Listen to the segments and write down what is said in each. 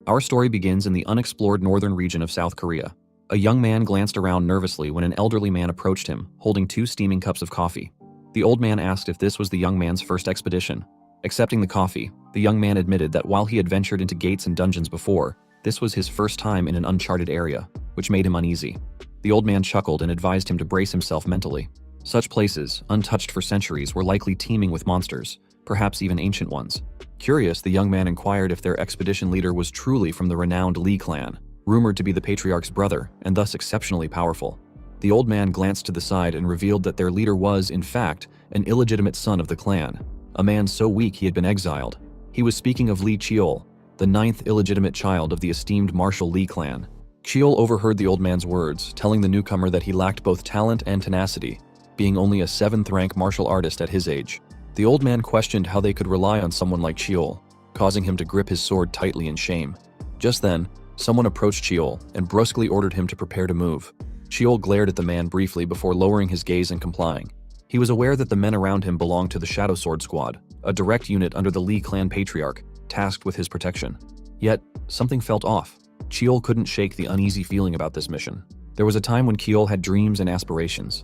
Our story begins in the unexplored northern region of South Korea. A young man glanced around nervously when an elderly man approached him, holding 2 steaming cups of coffee. The old man asked if this was the young man's first expedition. Accepting the coffee, the young man admitted that while he had ventured into gates and dungeons before, this was his first time in an uncharted area, which made him uneasy. The old man chuckled and advised him to brace himself mentally. Such places, untouched for centuries, were likely teeming with monsters, perhaps even ancient ones. Curious, the young man inquired if their expedition leader was truly from the renowned Lee clan, rumored to be the patriarch's brother and thus exceptionally powerful. The old man glanced to the side and revealed that their leader was, in fact, an illegitimate son of the clan, a man so weak he had been exiled. He was speaking of Lee Cheol, the 9th illegitimate child of the esteemed Marshal Lee clan. Cheol overheard the old man's words, telling the newcomer that he lacked both talent and tenacity, being only a 7th-rank martial artist at his age. The old man questioned how they could rely on someone like Cheol, causing him to grip his sword tightly in shame. Just then, someone approached Cheol and brusquely ordered him to prepare to move. Cheol glared at the man briefly before lowering his gaze and complying. He was aware that the men around him belonged to the Shadow Sword Squad, a direct unit under the Lee clan patriarch, tasked with his protection. Yet, something felt off. Cheol couldn't shake the uneasy feeling about this mission. There was a time when Cheol had dreams and aspirations.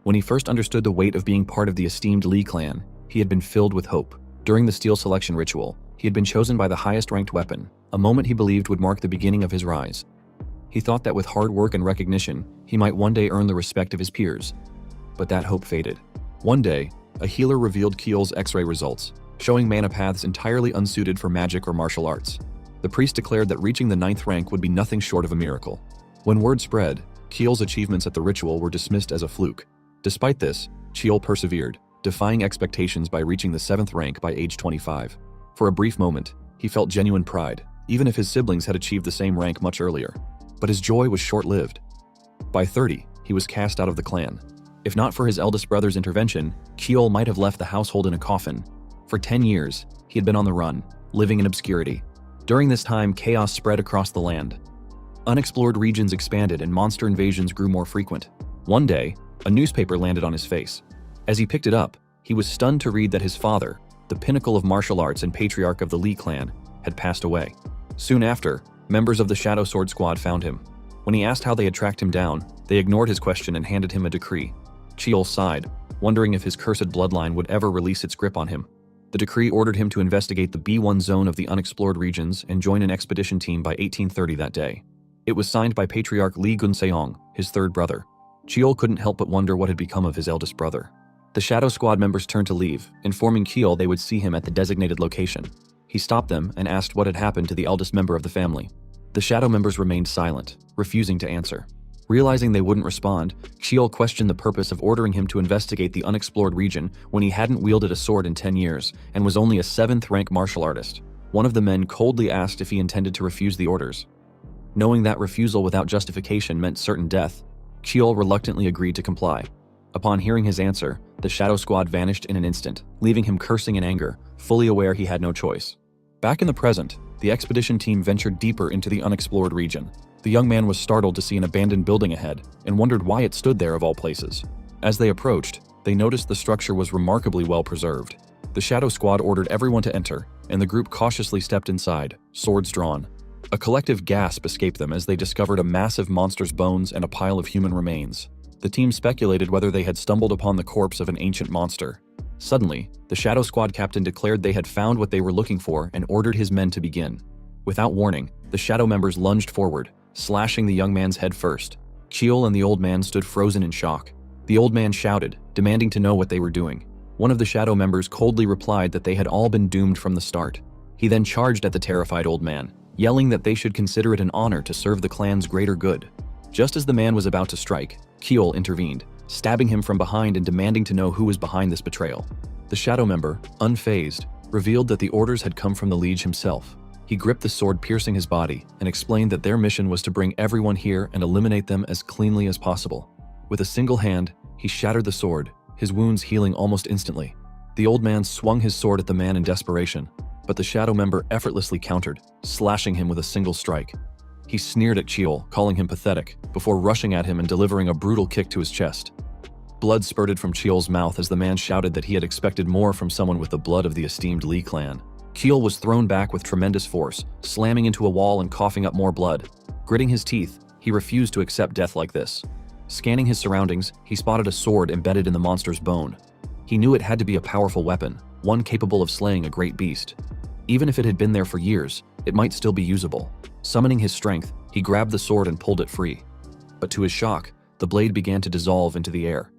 When he first understood the weight of being part of the esteemed Lee clan, he had been filled with hope. During the steel selection ritual, he had been chosen by the highest-ranked weapon, a moment he believed would mark the beginning of his rise. He thought that with hard work and recognition, he might one day earn the respect of his peers. But that hope faded. One day, a healer revealed Cheol's X-ray results, showing mana paths entirely unsuited for magic or martial arts. The priest declared that reaching the 9th rank would be nothing short of a miracle. When word spread, Cheol's achievements at the ritual were dismissed as a fluke. Despite this, Cheol persevered, defying expectations by reaching the 7th rank by age 25. For a brief moment, he felt genuine pride, even if his siblings had achieved the same rank much earlier. But his joy was short-lived. By 30, he was cast out of the clan. If not for his eldest brother's intervention, Cheol might have left the household in a coffin. For 10 years, he had been on the run, living in obscurity. During this time, chaos spread across the land. Unexplored regions expanded and monster invasions grew more frequent. One day, a newspaper landed on his face. As he picked it up, he was stunned to read that his father, the pinnacle of martial arts and patriarch of the Lee clan, had passed away. Soon after, members of the Shadow Sword Squad found him. When he asked how they had tracked him down, they ignored his question and handed him a decree. Cheol sighed, wondering if his cursed bloodline would ever release its grip on him. The decree ordered him to investigate the B1 zone of the unexplored regions and join an expedition team by 1830 that day. It was signed by Patriarch Lee Gunseong, his 3rd brother. Cheol couldn't help but wonder what had become of his eldest brother. The Shadow Squad members turned to leave, informing Cheol they would see him at the designated location. He stopped them and asked what had happened to the eldest member of the family. The Shadow members remained silent, refusing to answer. Realizing they wouldn't respond, Cheol questioned the purpose of ordering him to investigate the unexplored region when he hadn't wielded a sword in 10 years and was only a 7th-rank martial artist. One of the men coldly asked if he intended to refuse the orders. Knowing that refusal without justification meant certain death, Cheol reluctantly agreed to comply. Upon hearing his answer, the Shadow Squad vanished in an instant, leaving him cursing in anger, fully aware he had no choice. Back in the present, the expedition team ventured deeper into the unexplored region. The young man was startled to see an abandoned building ahead and wondered why it stood there of all places. As they approached, they noticed the structure was remarkably well preserved. The Shadow Squad ordered everyone to enter, and the group cautiously stepped inside, swords drawn. A collective gasp escaped them as they discovered a massive monster's bones and a pile of human remains. The team speculated whether they had stumbled upon the corpse of an ancient monster. Suddenly, the Shadow Squad captain declared they had found what they were looking for and ordered his men to begin. Without warning, the Shadow members lunged forward, slashing the young man's head first. Cheol and the old man stood frozen in shock. The old man shouted, demanding to know what they were doing. One of the Shadow members coldly replied that they had all been doomed from the start. He then charged at the terrified old man, yelling that they should consider it an honor to serve the clan's greater good. Just as the man was about to strike, Cheol intervened, stabbing him from behind and demanding to know who was behind this betrayal. The Shadow member, unfazed, revealed that the orders had come from the Liege himself. He gripped the sword piercing his body and explained that their mission was to bring everyone here and eliminate them as cleanly as possible. With a single hand, he shattered the sword, his wounds healing almost instantly. The old man swung his sword at the man in desperation, but the Shadow member effortlessly countered, slashing him with a single strike. He sneered at Cheol, calling him pathetic, before rushing at him and delivering a brutal kick to his chest. Blood spurted from Cheol's mouth as the man shouted that he had expected more from someone with the blood of the esteemed Lee clan. Keel was thrown back with tremendous force, slamming into a wall and coughing up more blood. Gritting his teeth, he refused to accept death like this. Scanning his surroundings, he spotted a sword embedded in the monster's bone. He knew it had to be a powerful weapon, one capable of slaying a great beast. Even if it had been there for years, it might still be usable. Summoning his strength, he grabbed the sword and pulled it free. But to his shock, the blade began to dissolve into the air.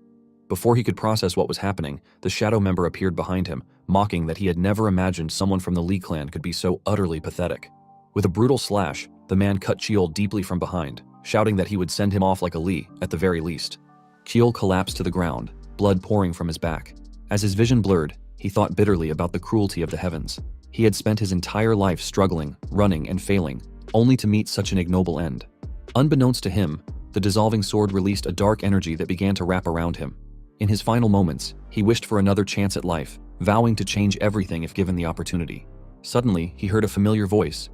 Before he could process what was happening, the shadow member appeared behind him, mocking that he had never imagined someone from the Lee clan could be so utterly pathetic. With a brutal slash, the man cut Keel deeply from behind, shouting that he would send him off like a Lee, at the very least. Keel collapsed to the ground, blood pouring from his back. As his vision blurred, he thought bitterly about the cruelty of the heavens. He had spent his entire life struggling, running, and failing, only to meet such an ignoble end. Unbeknownst to him, the dissolving sword released a dark energy that began to wrap around him. In his final moments, he wished for another chance at life, vowing to change everything if given the opportunity. Suddenly, he heard a familiar voice.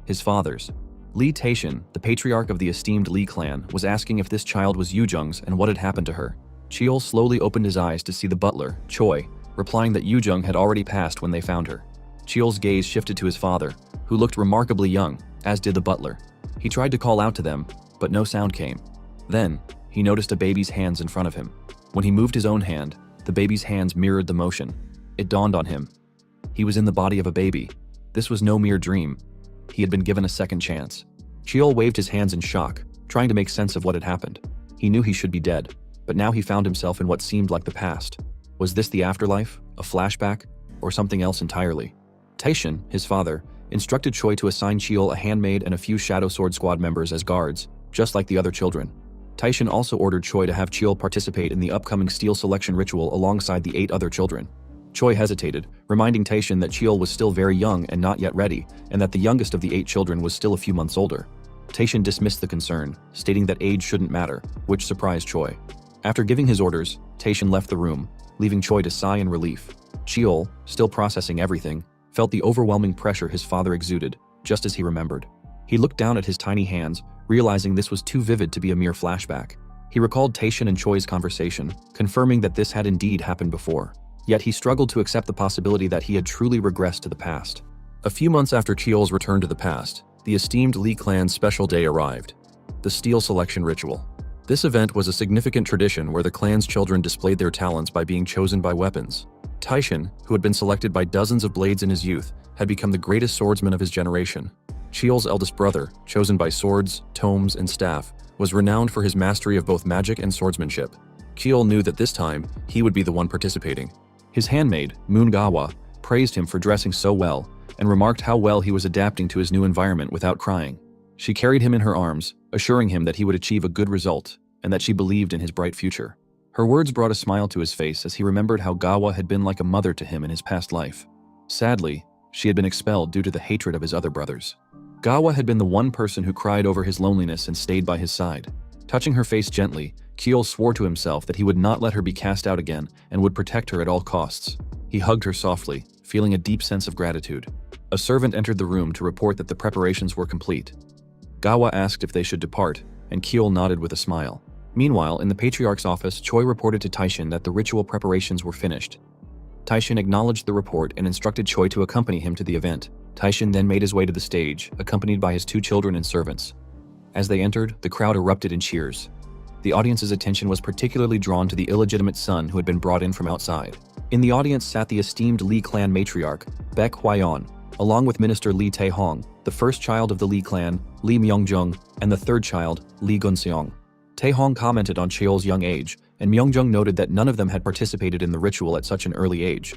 His father's. Lee Taishin, the patriarch of the esteemed Lee clan, was asking if this child was Yoojung's and what had happened to her. Keel slowly opened his eyes to see the butler, Choi, replying that Yoojung had already passed when they found her. Keel's gaze shifted to his father, who looked remarkably young, as did the butler. He tried to call out to them, but no sound came. Then, he noticed a baby's hands in front of him. When he moved his own hand, the baby's hands mirrored the motion. It dawned on him. He was in the body of a baby. This was no mere dream. He had been given a second chance. Keel waved his hands in shock, trying to make sense of what had happened. He knew he should be dead, but now he found himself in what seemed like the past. Was this the afterlife, a flashback, or something else entirely? Taishin, his father, instructed Choi to assign Keel a handmaid and a few Shadow Sword Squad members as guards, just like the other children. Taishin also ordered Choi to have Keel participate in the upcoming steel selection ritual alongside the 8 other children. Choi hesitated, reminding Taishin that Keel was still very young and not yet ready, and that the youngest of the 8 children was still a few months older. Taishin dismissed the concern, stating that age shouldn't matter, which surprised Choi. After giving his orders, Taishin left the room, leaving Choi to sigh in relief. Keel, still processing everything, felt the overwhelming pressure his father exuded, just as he remembered. He looked down at his tiny hands, realizing this was too vivid to be a mere flashback. He recalled Taishin and Choi's conversation, confirming that this had indeed happened before. Yet he struggled to accept the possibility that he had truly regressed to the past. A few months after Keel's return to the past, the esteemed Lee clan's special day arrived. The Steel Selection Ritual. This event was a significant tradition where the clan's children displayed their talents by being chosen by weapons. Taishin, who had been selected by dozens of blades in his youth, had become the greatest swordsman of his generation. Keel's eldest brother, chosen by swords, tomes, and staff, was renowned for his mastery of both magic and swordsmanship. Keel knew that this time, he would be the one participating. His handmaid, Moongawa, praised him for dressing so well, and remarked how well he was adapting to his new environment without crying. She carried him in her arms, assuring him that he would achieve a good result, and that she believed in his bright future. Her words brought a smile to his face as he remembered how Gawa had been like a mother to him in his past life. Sadly, she had been expelled due to the hatred of his other brothers. Gawa had been the one person who cried over his loneliness and stayed by his side. Touching her face gently, Keel swore to himself that he would not let her be cast out again and would protect her at all costs. He hugged her softly, feeling a deep sense of gratitude. A servant entered the room to report that the preparations were complete. Gawa asked if they should depart, and Keel nodded with a smile. Meanwhile, in the Patriarch's office, Choi reported to Taishin that the ritual preparations were finished. Taishin acknowledged the report and instructed Choi to accompany him to the event. Taishin then made his way to the stage, accompanied by his 2 children and servants. As they entered, the crowd erupted in cheers. The audience's attention was particularly drawn to the illegitimate son who had been brought in from outside. In the audience sat the esteemed Lee clan matriarch, Baek Hwayeon, along with Minister Lee Tae-hong, the first child of the Lee clan, Lee Myung-jung, and the third child, Lee Gun-seong. Tae-hong commented on Cheol's young age, and Myung-jung noted that none of them had participated in the ritual at such an early age.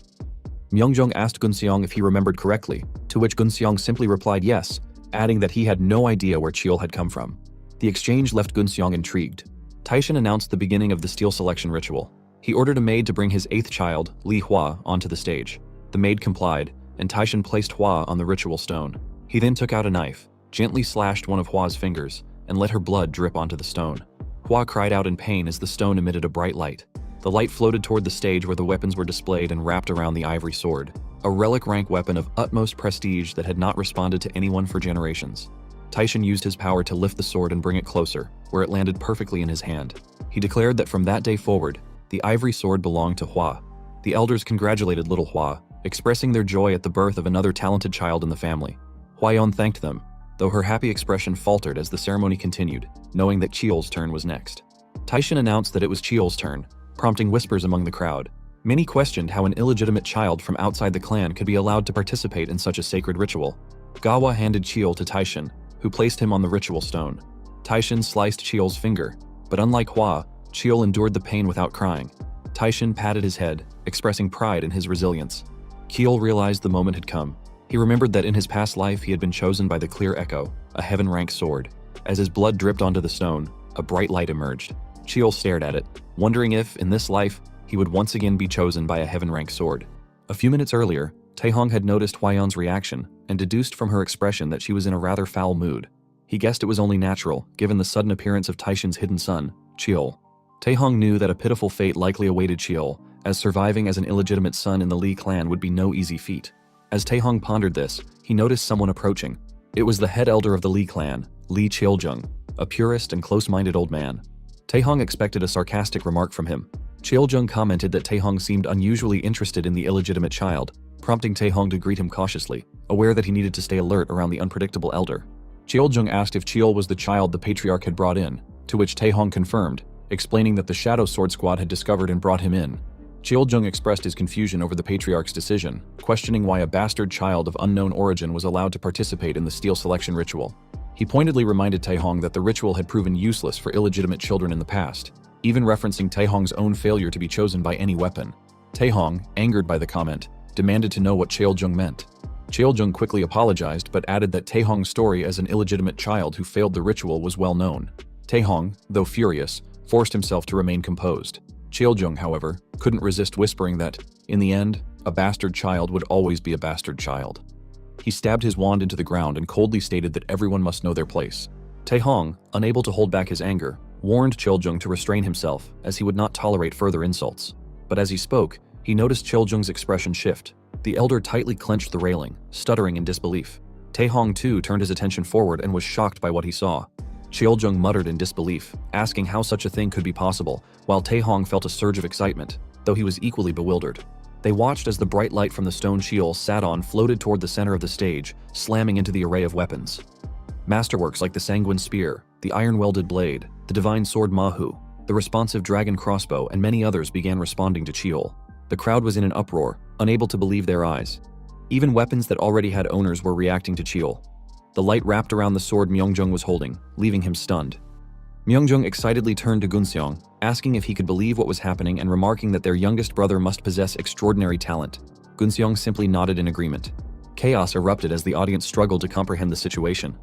Myung-jung asked Gun-seong if he remembered correctly, to which Gun-seong simply replied yes, adding that he had no idea where Cheol had come from. The exchange left Gun-seong intrigued. Taishin announced the beginning of the steel selection ritual. He ordered a maid to bring his 8th child, Lee Hwa, onto the stage. The maid complied, and Taishin placed Hwa on the ritual stone. He then took out a knife, gently slashed one of Hwa's fingers, and let her blood drip onto the stone. Hwa cried out in pain as the stone emitted a bright light. The light floated toward the stage where the weapons were displayed and wrapped around the ivory sword, a relic rank weapon of utmost prestige that had not responded to anyone for generations. Taishin used his power to lift the sword and bring it closer, where it landed perfectly in his hand. He declared that from that day forward, the ivory sword belonged to Hwa. The elders congratulated little Hwa, expressing their joy at the birth of another talented child in the family. Hwayeon thanked them, though her happy expression faltered as the ceremony continued, knowing that Cheol's turn was next. Taishin announced that it was Cheol's turn, prompting whispers among the crowd. Many questioned how an illegitimate child from outside the clan could be allowed to participate in such a sacred ritual. Gawa handed Cheol to Taishin, who placed him on the ritual stone. Taishin sliced Cheol's finger, but unlike Hwa, Cheol endured the pain without crying. Taishin patted his head, expressing pride in his resilience. Cheol realized the moment had come. He remembered that in his past life he had been chosen by the Clear Echo, a heaven-rank sword. As his blood dripped onto the stone, a bright light emerged. Cheol stared at it, wondering if, in this life, he would once again be chosen by a heaven-rank sword. A few minutes earlier, Taehong had noticed Hwayeon's reaction and deduced from her expression that she was in a rather foul mood. He guessed it was only natural, given the sudden appearance of Taishin's hidden son, Cheol. Taehong knew that a pitiful fate likely awaited Cheol, as surviving as an illegitimate son in the Lee clan would be no easy feat. As Taehong pondered this, he noticed someone approaching. It was the head elder of the Lee clan, Lee Cheoljung, a purist and close-minded old man. Taehong expected a sarcastic remark from him. Cheoljung commented that Taehong seemed unusually interested in the illegitimate child, prompting Taehong to greet him cautiously, aware that he needed to stay alert around the unpredictable elder. Cheoljung asked if Cheol was the child the patriarch had brought in, to which Taehong confirmed, explaining that the Shadow Sword Squad had discovered and brought him in. Cheoljung expressed his confusion over the patriarch's decision, questioning why a bastard child of unknown origin was allowed to participate in the steel selection ritual. He pointedly reminded Taehong that the ritual had proven useless for illegitimate children in the past, even referencing Taehong's own failure to be chosen by any weapon. Taehong, angered by the comment, demanded to know what Cheoljung meant. Cheoljung quickly apologized but added that Taehong's story as an illegitimate child who failed the ritual was well known. Taehong, though furious, forced himself to remain composed. Cheoljung, however, couldn't resist whispering that, in the end, a bastard child would always be a bastard child. He stabbed his wand into the ground and coldly stated that everyone must know their place. Taehong, unable to hold back his anger, warned Cheoljung to restrain himself as he would not tolerate further insults. But as he spoke, he noticed Cheoljung's expression shift. The elder tightly clenched the railing, stuttering in disbelief. Taehong too turned his attention forward and was shocked by what he saw. Cheoljung muttered in disbelief, asking how such a thing could be possible, while Taehong felt a surge of excitement, though he was equally bewildered. They watched as the bright light from the stone Cheol sat on floated toward the center of the stage, slamming into the array of weapons. Masterworks like the Sanguine Spear, the Iron-Welded Blade, the Divine Sword Mahu, the responsive Dragon Crossbow, and many others began responding to Cheol. The crowd was in an uproar, unable to believe their eyes. Even weapons that already had owners were reacting to Cheol. The light wrapped around the sword Myeongjung was holding, leaving him stunned. Myeongjung excitedly turned to Gunseong, asking if he could believe what was happening and remarking that their youngest brother must possess extraordinary talent. Gunseong simply nodded in agreement. Chaos erupted as the audience struggled to comprehend the situation.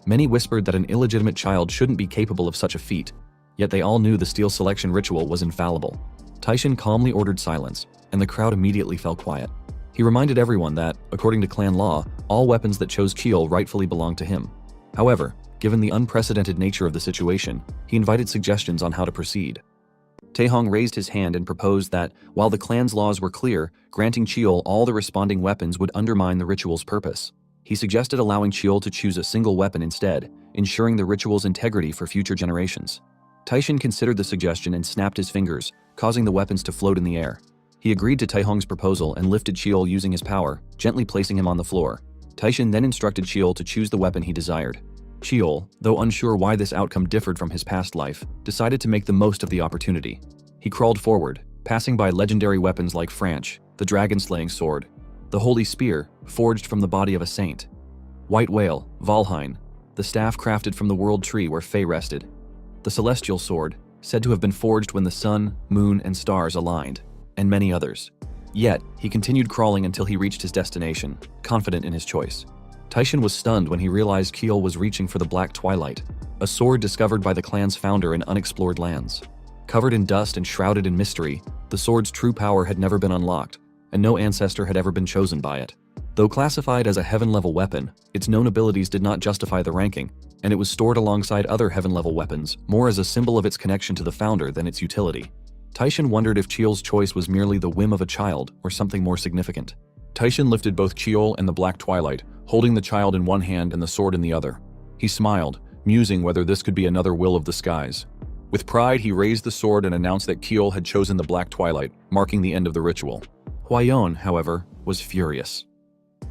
Many whispered that an illegitimate child shouldn't be capable of such a feat, yet they all knew the steel selection ritual was infallible. Taishin calmly ordered silence, and the crowd immediately fell quiet. He reminded everyone that, according to clan law, all weapons that chose Cheol rightfully belonged to him. However, given the unprecedented nature of the situation, he invited suggestions on how to proceed. Taehong raised his hand and proposed that, while the clan's laws were clear, granting Cheol all the responding weapons would undermine the ritual's purpose. He suggested allowing Cheol to choose a single weapon instead, ensuring the ritual's integrity for future generations. Taishin considered the suggestion and snapped his fingers, causing the weapons to float in the air. He agreed to Taehong's proposal and lifted Cheol using his power, gently placing him on the floor. Taishin then instructed Cheol to choose the weapon he desired. Cheol, though unsure why this outcome differed from his past life, decided to make the most of the opportunity. He crawled forward, passing by legendary weapons like Franch, the dragon-slaying sword, the Holy Spear, forged from the body of a saint, White Whale, Valheim, the staff crafted from the world tree where Fae rested, the Celestial Sword, said to have been forged when the sun, moon, and stars aligned, and many others. Yet, he continued crawling until he reached his destination, confident in his choice. Taishin was stunned when he realized Cheol was reaching for the Black Twilight, a sword discovered by the clan's founder in unexplored lands. Covered in dust and shrouded in mystery, the sword's true power had never been unlocked, and no ancestor had ever been chosen by it. Though classified as a heaven-level weapon, its known abilities did not justify the ranking, and it was stored alongside other heaven-level weapons, more as a symbol of its connection to the founder than its utility. Taishin wondered if Cheol's choice was merely the whim of a child or something more significant. Taishin lifted both Cheol and the Black Twilight, holding the child in one hand and the sword in the other. He smiled, musing whether this could be another will of the skies. With pride, he raised the sword and announced that Cheol had chosen the Black Twilight, marking the end of the ritual. Hwayeon, however, was furious.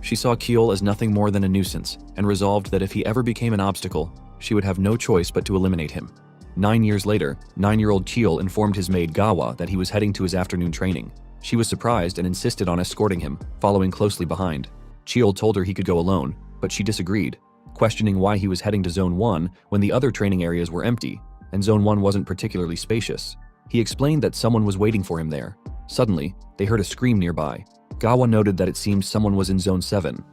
She saw Kiel as nothing more than a nuisance and resolved that if he ever became an obstacle, she would have no choice but to eliminate him. 9 years later, 9-year-old Kiel informed his maid Gawa that he was heading to his afternoon training. She was surprised and insisted on escorting him, following closely behind. Kiel told her he could go alone, but she disagreed, questioning why he was heading to Zone 1 when the other training areas were empty, and Zone 1 wasn't particularly spacious. He explained that someone was waiting for him there. Suddenly, they heard a scream nearby. Gawa noted that it seemed someone was in Zone 7.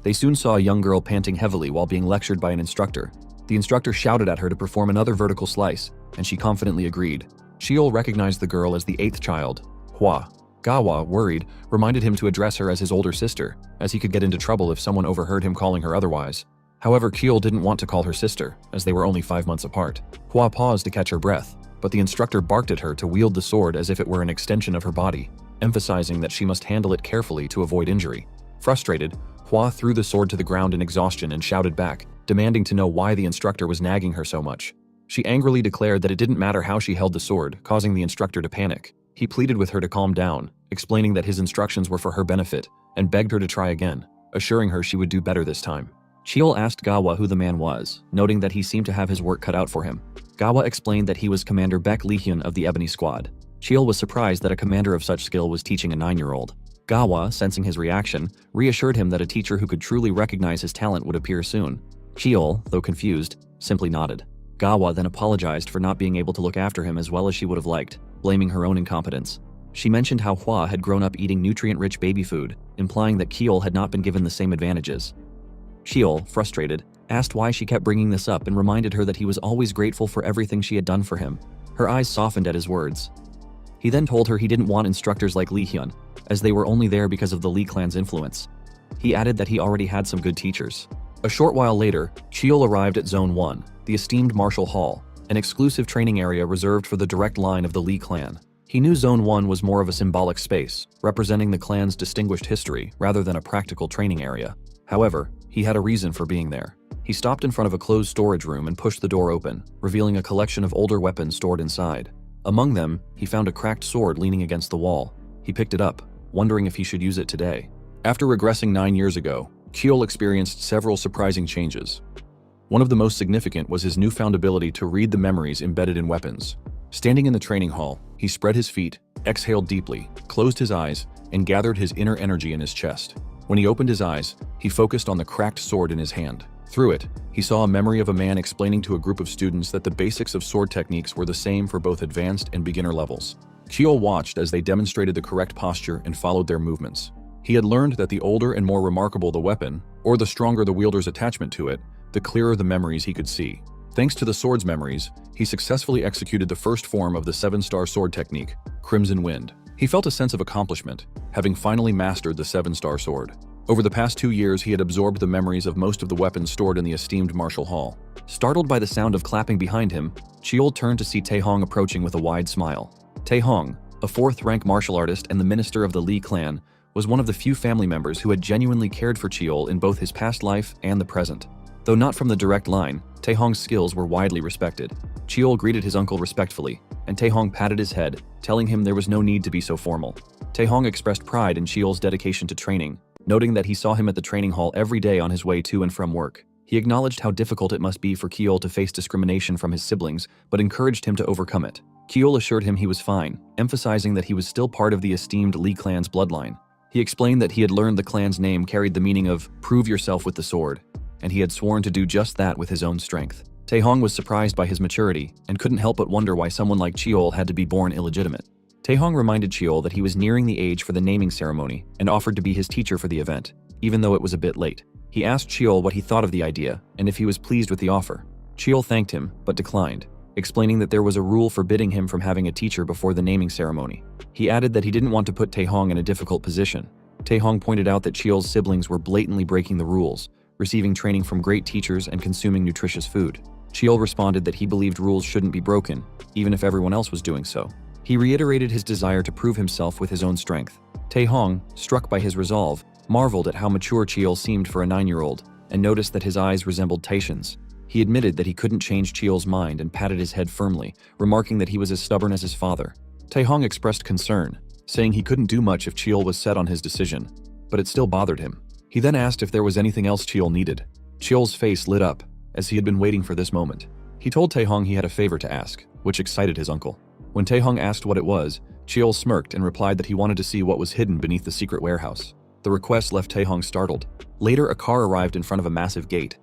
They soon saw a young girl panting heavily while being lectured by an instructor. The instructor shouted at her to perform another vertical slice, and she confidently agreed. Kiel recognized the girl as the 8th child, Hua. Gawa, worried, reminded him to address her as his older sister, as he could get into trouble if someone overheard him calling her otherwise. However, Kiel didn't want to call her sister, as they were only 5 months apart. Hua paused to catch her breath, but the instructor barked at her to wield the sword as if it were an extension of her body, emphasizing that she must handle it carefully to avoid injury. Frustrated, Hua threw the sword to the ground in exhaustion and shouted back, demanding to know why the instructor was nagging her so much. She angrily declared that it didn't matter how she held the sword, causing the instructor to panic. He pleaded with her to calm down, explaining that his instructions were for her benefit, and begged her to try again, assuring her she would do better this time. Kiel asked Gawa who the man was, noting that he seemed to have his work cut out for him. Gawa explained that he was Commander Baek Lee-hyun of the Ebony Squad. Kiel was surprised that a commander of such skill was teaching a 9-year-old. Gawa, sensing his reaction, reassured him that a teacher who could truly recognize his talent would appear soon. Kiel, though confused, simply nodded. Gawa then apologized for not being able to look after him as well as she would have liked, blaming her own incompetence. She mentioned how Hua had grown up eating nutrient-rich baby food, implying that Kiel had not been given the same advantages. Kiel, frustrated, asked why she kept bringing this up and reminded her that he was always grateful for everything she had done for him. Her eyes softened at his words. He then told her he didn't want instructors like Lee-hyun, as they were only there because of the Lee clan's influence. He added that he already had some good teachers. A short while later, Kiel arrived at Zone 1, the esteemed Martial Hall, an exclusive training area reserved for the direct line of the Lee clan. He knew Zone 1 was more of a symbolic space, representing the clan's distinguished history rather than a practical training area. However, he had a reason for being there. He stopped in front of a closed storage room and pushed the door open, revealing a collection of older weapons stored inside. Among them, he found a cracked sword leaning against the wall. He picked it up, wondering if he should use it today. After regressing 9 years ago, Kiel experienced several surprising changes. One of the most significant was his newfound ability to read the memories embedded in weapons. Standing in the training hall, he spread his feet, exhaled deeply, closed his eyes, and gathered his inner energy in his chest. When he opened his eyes, he focused on the cracked sword in his hand. Through it, he saw a memory of a man explaining to a group of students that the basics of sword techniques were the same for both advanced and beginner levels. Kiel watched as they demonstrated the correct posture and followed their movements. He had learned that the older and more remarkable the weapon, or the stronger the wielder's attachment to it, the clearer the memories he could see. Thanks to the sword's memories, he successfully executed the first form of the 7-star sword technique, Crimson Wind. He felt a sense of accomplishment, having finally mastered the 7-star sword. Over the past 2 years, he had absorbed the memories of most of the weapons stored in the esteemed Martial Hall. Startled by the sound of clapping behind him, Kiel turned to see Taehong approaching with a wide smile. Taehong, a 4th-rank martial artist and the minister of the Lee clan, was one of the few family members who had genuinely cared for Kiel in both his past life and the present. Though not from the direct line, Taehong's skills were widely respected. Kiel greeted his uncle respectfully, and Taehong patted his head, telling him there was no need to be so formal. Taehong expressed pride in Kiel's dedication to training, noting that he saw him at the training hall every day on his way to and from work. He acknowledged how difficult it must be for Kiel to face discrimination from his siblings, but encouraged him to overcome it. Kiel assured him he was fine, emphasizing that he was still part of the esteemed Lee clan's bloodline. He explained that he had learned the clan's name carried the meaning of "prove yourself with the sword," and he had sworn to do just that with his own strength. Taehong was surprised by his maturity and couldn't help but wonder why someone like Kiel had to be born illegitimate. Taehong reminded Kiel that he was nearing the age for the naming ceremony and offered to be his teacher for the event, even though it was a bit late. He asked Kiel what he thought of the idea and if he was pleased with the offer. Kiel thanked him, but declined, explaining that there was a rule forbidding him from having a teacher before the naming ceremony. He added that he didn't want to put Taehong in a difficult position. Taehong pointed out that Kiel's siblings were blatantly breaking the rules, receiving training from great teachers and consuming nutritious food. Kiel responded that he believed rules shouldn't be broken, even if everyone else was doing so. He reiterated his desire to prove himself with his own strength. Taehong, struck by his resolve, marveled at how mature Kiel seemed for a 9-year-old and noticed that his eyes resembled Taishan's. He admitted that he couldn't change Kiel's mind and patted his head firmly, remarking that he was as stubborn as his father. Taehong expressed concern, saying he couldn't do much if Kiel was set on his decision. but it still bothered him. He then asked if there was anything else Cheol needed. Cheol's face lit up, as he had been waiting for this moment. He told Taehong he had a favor to ask, which excited his uncle. When Taehong asked what it was, Cheol smirked and replied that he wanted to see what was hidden beneath the secret warehouse. The request left Taehong startled. Later, a car arrived in front of a massive gate.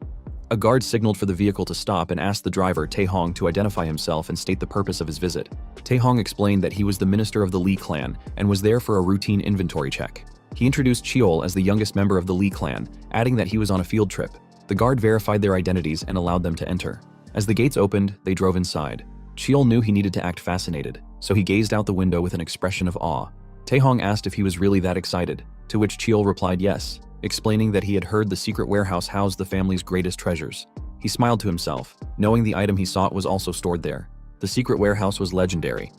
A guard signaled for the vehicle to stop and asked the driver, Taehong, to identify himself and state the purpose of his visit. Taehong explained that he was the minister of the Lee clan and was there for a routine inventory check. He introduced Cheol as the youngest member of the Lee clan, adding that he was on a field trip. The guard verified their identities and allowed them to enter. As the gates opened, they drove inside. Cheol knew he needed to act fascinated, so he gazed out the window with an expression of awe. Taehong asked if he was really that excited, to which Cheol replied yes, explaining that he had heard the secret warehouse housed the family's greatest treasures. He smiled to himself, knowing the item he sought was also stored there. The secret warehouse was legendary.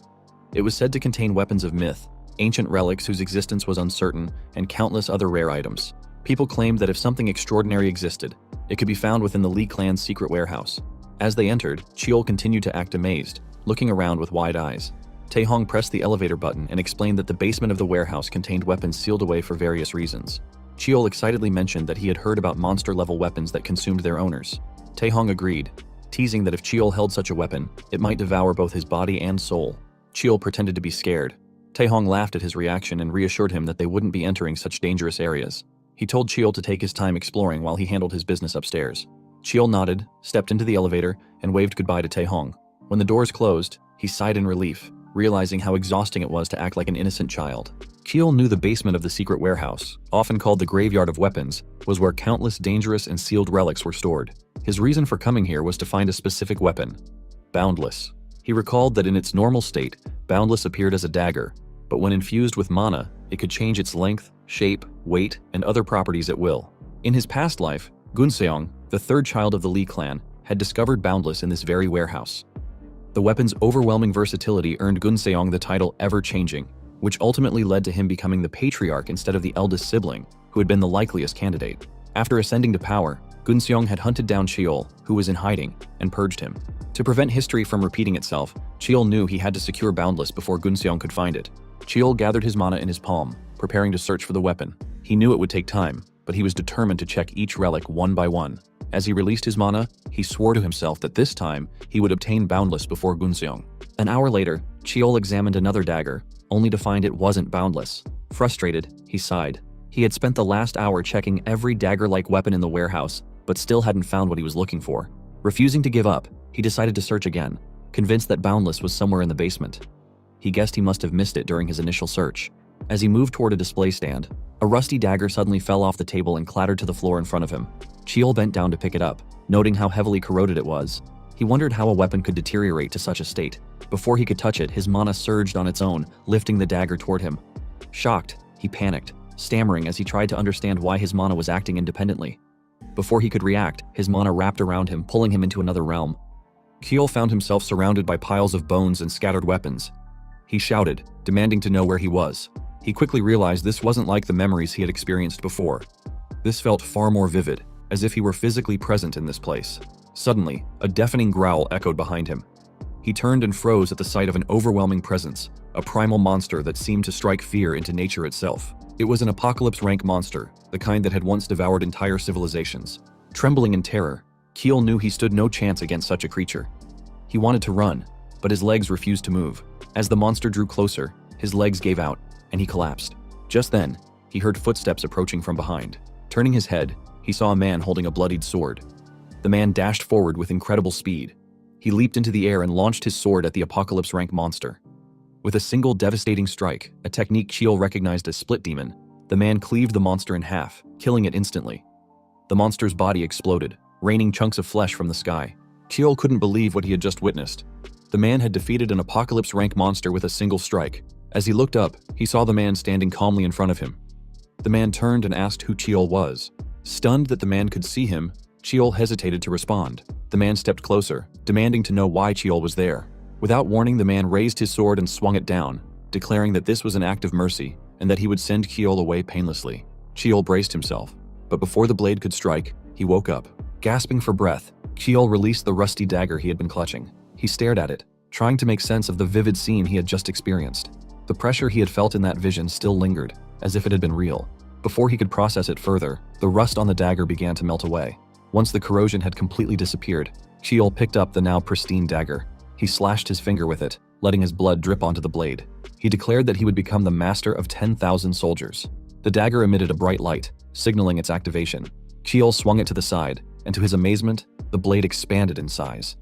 It was said to contain weapons of myth, ancient relics whose existence was uncertain, and countless other rare items. People claimed that if something extraordinary existed, it could be found within the Lee clan's secret warehouse. As they entered, Cheol continued to act amazed, looking around with wide eyes. Taehong pressed the elevator button and explained that the basement of the warehouse contained weapons sealed away for various reasons. Cheol excitedly mentioned that he had heard about monster-level weapons that consumed their owners. Taehong agreed, teasing that if Cheol held such a weapon, it might devour both his body and soul. Cheol pretended to be scared. Taehong laughed at his reaction and reassured him that they wouldn't be entering such dangerous areas. He told Cheol to take his time exploring while he handled his business upstairs. Cheol nodded, stepped into the elevator, and waved goodbye to Taehong. When the doors closed, he sighed in relief, realizing how exhausting it was to act like an innocent child. Cheol knew the basement of the secret warehouse, often called the graveyard of weapons, was where countless dangerous and sealed relics were stored. His reason for coming here was to find a specific weapon, Boundless. He recalled that in its normal state, Boundless appeared as a dagger, but when infused with mana, it could change its length, shape, weight, and other properties at will. In his past life, Gunseong, the third child of the Lee clan, had discovered Boundless in this very warehouse. The weapon's overwhelming versatility earned Gunseong the title Ever-Changing, which ultimately led to him becoming the patriarch instead of the eldest sibling, who had been the likeliest candidate. After ascending to power, Gunseong had hunted down Cheol, who was in hiding, and purged him. To prevent history from repeating itself, Cheol knew he had to secure Boundless before Gunseong could find it. Cheol gathered his mana in his palm, preparing to search for the weapon. He knew it would take time, but he was determined to check each relic one by one. As he released his mana, he swore to himself that this time, he would obtain Boundless before Gunseong. An hour later, Cheol examined another dagger, only to find it wasn't Boundless. Frustrated, he sighed. He had spent the last hour checking every dagger-like weapon in the warehouse, but still hadn't found what he was looking for. Refusing to give up, he decided to search again, convinced that Boundless was somewhere in the basement. He guessed he must have missed it during his initial search. As he moved toward a display stand, a rusty dagger suddenly fell off the table and clattered to the floor in front of him. Cheol bent down to pick it up, noting how heavily corroded it was. He wondered how a weapon could deteriorate to such a state. Before he could touch it, his mana surged on its own, lifting the dagger toward him. Shocked, he panicked, stammering as he tried to understand why his mana was acting independently. Before he could react, his mana wrapped around him, pulling him into another realm. Cheol found himself surrounded by piles of bones and scattered weapons. He shouted, demanding to know where he was. He quickly realized this wasn't like the memories he had experienced before. This felt far more vivid, as if he were physically present in this place. Suddenly, a deafening growl echoed behind him. He turned and froze at the sight of an overwhelming presence, a primal monster that seemed to strike fear into nature itself. It was an apocalypse-rank monster, the kind that had once devoured entire civilizations. Trembling in terror, Cheol knew he stood no chance against such a creature. He wanted to run, but his legs refused to move. As the monster drew closer, his legs gave out, and he collapsed. Just then, he heard footsteps approaching from behind. Turning his head, he saw a man holding a bloodied sword. The man dashed forward with incredible speed. He leaped into the air and launched his sword at the apocalypse-rank monster. With a single devastating strike, a technique Cheol recognized as Split Demon, the man cleaved the monster in half, killing it instantly. The monster's body exploded, raining chunks of flesh from the sky. Cheol couldn't believe what he had just witnessed. The man had defeated an apocalypse-rank monster with a single strike. As he looked up, he saw the man standing calmly in front of him. The man turned and asked who Cheol was. Stunned that the man could see him, Cheol hesitated to respond. The man stepped closer, demanding to know why Cheol was there. Without warning, the man raised his sword and swung it down, declaring that this was an act of mercy and that he would send Cheol away painlessly. Cheol braced himself, but before the blade could strike, he woke up. Gasping for breath, Cheol released the rusty dagger he had been clutching. He stared at it, trying to make sense of the vivid scene he had just experienced. The pressure he had felt in that vision still lingered, as if it had been real. Before he could process it further, the rust on the dagger began to melt away. Once the corrosion had completely disappeared, Cheol picked up the now pristine dagger. He slashed his finger with it, letting his blood drip onto the blade. He declared that he would become the master of 10,000 soldiers. The dagger emitted a bright light, signaling its activation. Cheol swung it to the side, and to his amazement, the blade expanded in size.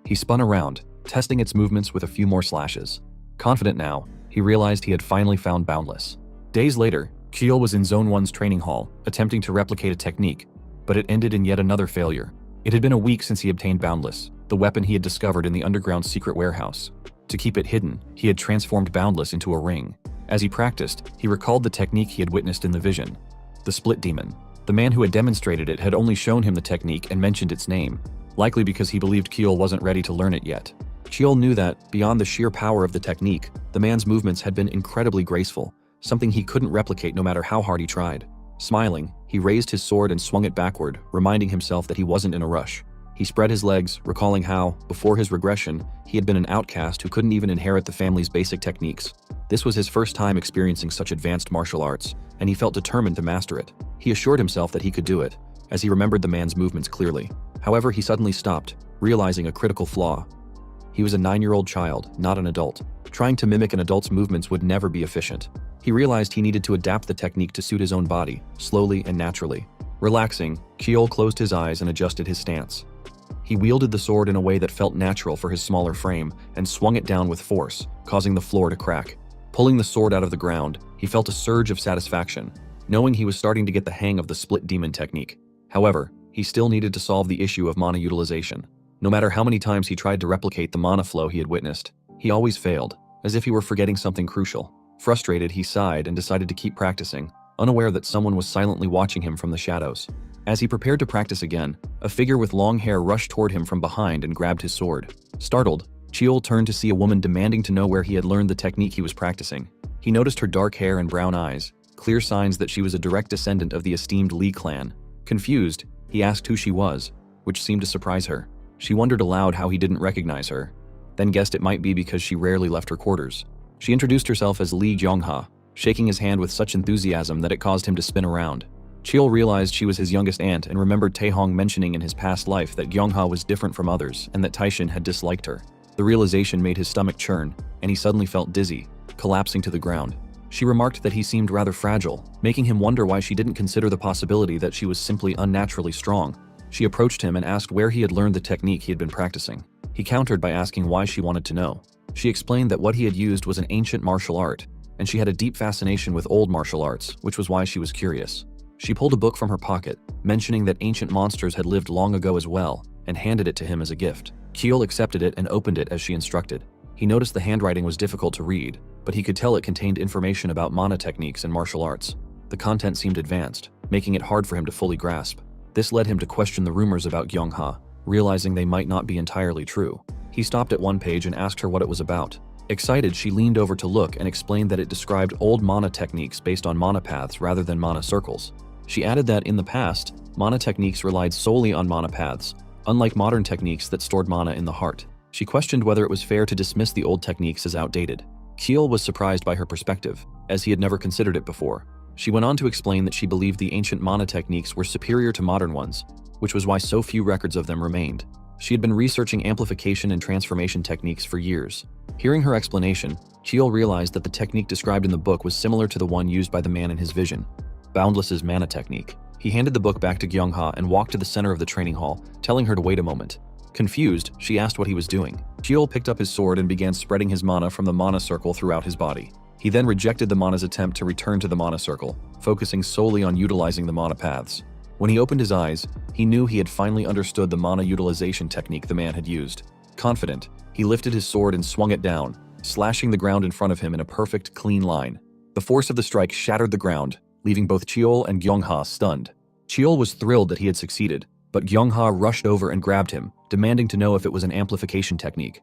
He spun around, testing its movements with a few more slashes. Confident now, he realized he had finally found Boundless. Days later, Cheol was in Zone 1's training hall, attempting to replicate a technique, but it ended in yet another failure. It had been a week since he obtained Boundless, the weapon he had discovered in the underground secret warehouse. To keep it hidden, he had transformed Boundless into a ring. As he practiced, he recalled the technique he had witnessed in the vision. The Split Demon. The man who had demonstrated it had only shown him the technique and mentioned its name, likely because he believed Cheol wasn't ready to learn it yet. Cheol knew that, beyond the sheer power of the technique, the man's movements had been incredibly graceful, something he couldn't replicate no matter how hard he tried. Smiling, he raised his sword and swung it backward, reminding himself that he wasn't in a rush. He spread his legs, recalling how, before his regression, he had been an outcast who couldn't even inherit the family's basic techniques. This was his first time experiencing such advanced martial arts, and he felt determined to master it. He assured himself that he could do it, as he remembered the man's movements clearly. However, he suddenly stopped, realizing a critical flaw. He was a 9-year-old child, not an adult. Trying to mimic an adult's movements would never be efficient. He realized he needed to adapt the technique to suit his own body, slowly and naturally. Relaxing, Cheol closed his eyes and adjusted his stance. He wielded the sword in a way that felt natural for his smaller frame and swung it down with force, causing the floor to crack. Pulling the sword out of the ground, he felt a surge of satisfaction, knowing he was starting to get the hang of the Split Demon technique. However, he still needed to solve the issue of mana utilization. No matter how many times he tried to replicate the mana flow he had witnessed, he always failed, as if he were forgetting something crucial. Frustrated, he sighed and decided to keep practicing, unaware that someone was silently watching him from the shadows. As he prepared to practice again, a figure with long hair rushed toward him from behind and grabbed his sword. Startled, Cheol turned to see a woman demanding to know where he had learned the technique he was practicing. He noticed her dark hair and brown eyes, clear signs that she was a direct descendant of the esteemed Li clan. Confused, he asked who she was, which seemed to surprise her. She wondered aloud how he didn't recognize her, then guessed it might be because she rarely left her quarters. She introduced herself as Li Gyongha, shaking his hand with such enthusiasm that it caused him to spin around. Cheol realized she was his youngest aunt and remembered Taehong mentioning in his past life that Gyongha was different from others and that Taishin had disliked her. The realization made his stomach churn, and he suddenly felt dizzy, collapsing to the ground. She remarked that he seemed rather fragile, making him wonder why she didn't consider the possibility that she was simply unnaturally strong. She approached him and asked where he had learned the technique he had been practicing. He countered by asking why she wanted to know. She explained that what he had used was an ancient martial art, and she had a deep fascination with old martial arts, which was why she was curious. She pulled a book from her pocket, mentioning that ancient monsters had lived long ago as well, and handed it to him as a gift. Cheol accepted it and opened it as she instructed. He noticed the handwriting was difficult to read, but he could tell it contained information about mana techniques and martial arts. The content seemed advanced, making it hard for him to fully grasp. This led him to question the rumors about Gyongha, realizing they might not be entirely true. He stopped at one page and asked her what it was about. Excited, she leaned over to look and explained that it described old mana techniques based on mana paths rather than mana circles. She added that in the past, mana techniques relied solely on mana paths, unlike modern techniques that stored mana in the heart. She questioned whether it was fair to dismiss the old techniques as outdated. Cheol was surprised by her perspective, as he had never considered it before. She went on to explain that she believed the ancient mana techniques were superior to modern ones, which was why so few records of them remained. She had been researching amplification and transformation techniques for years. Hearing her explanation, Cheol realized that the technique described in the book was similar to the one used by the man in his vision, Boundless's mana technique. He handed the book back to Gyongha and walked to the center of the training hall, telling her to wait a moment. Confused, she asked what he was doing. Cheol picked up his sword and began spreading his mana from the mana circle throughout his body. He then rejected the mana's attempt to return to the mana circle, focusing solely on utilizing the mana paths. When he opened his eyes, he knew he had finally understood the mana utilization technique the man had used. Confident, he lifted his sword and swung it down, slashing the ground in front of him in a perfect, clean line. The force of the strike shattered the ground, leaving both Cheol and Gyongha stunned. Cheol was thrilled that he had succeeded, but Gyongha rushed over and grabbed him, demanding to know if it was an amplification technique.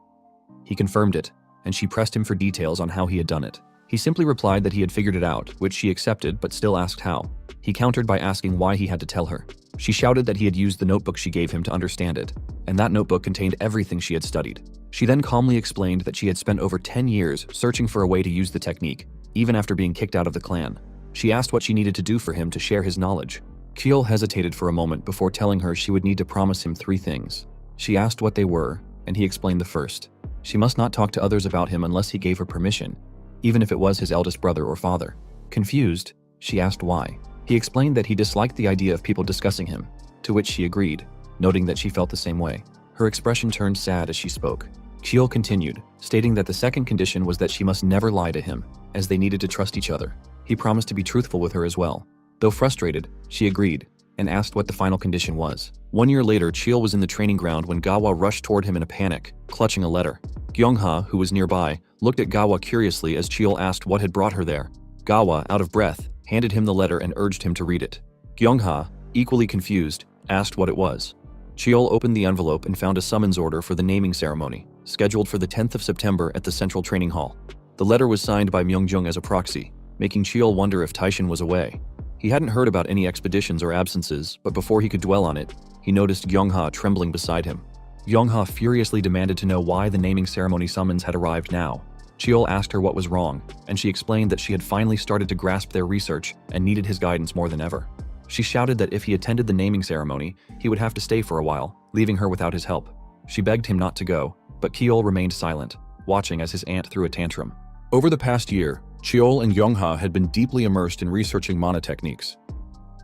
He confirmed it, and she pressed him for details on how he had done it. He simply replied that he had figured it out, which she accepted but still asked how. He countered by asking why he had to tell her. She shouted that he had used the notebook she gave him to understand it, and that notebook contained everything she had studied. She then calmly explained that she had spent over 10 years searching for a way to use the technique, even after being kicked out of the clan. She asked what she needed to do for him to share his knowledge. Keel hesitated for a moment before telling her she would need to promise him 3 things. She asked what they were, and he explained the first. She must not talk to others about him unless he gave her permission, even if it was his eldest brother or father. Confused, she asked why. He explained that he disliked the idea of people discussing him, to which she agreed, noting that she felt the same way. Her expression turned sad as she spoke. Keel continued, stating that the second condition was that she must never lie to him, as they needed to trust each other. He promised to be truthful with her as well. Though frustrated, she agreed, and asked what the final condition was. 1 year later, Cheel was in the training ground when Gawa rushed toward him in a panic, clutching a letter. Gyeongha, who was nearby, looked at Gawa curiously as Cheel asked what had brought her there. Gawa, out of breath, handed him the letter and urged him to read it. Gyeongha, equally confused, asked what it was. Cheel opened the envelope and found a summons order for the naming ceremony, scheduled for the 10th of September at the Central Training Hall. The letter was signed by Myungjung as a proxy, making Cheel wonder if Taishin was away. He hadn't heard about any expeditions or absences, but before he could dwell on it, he noticed Gyeongha trembling beside him. Gyeongha furiously demanded to know why the naming ceremony summons had arrived now. Cheel asked her what was wrong, and she explained that she had finally started to grasp their research and needed his guidance more than ever. She shouted that if he attended the naming ceremony, he would have to stay for a while, leaving her without his help. She begged him not to go, but Cheel remained silent, watching as his aunt threw a tantrum. Over the past year, Cheel and Gyeongha had been deeply immersed in researching mana techniques.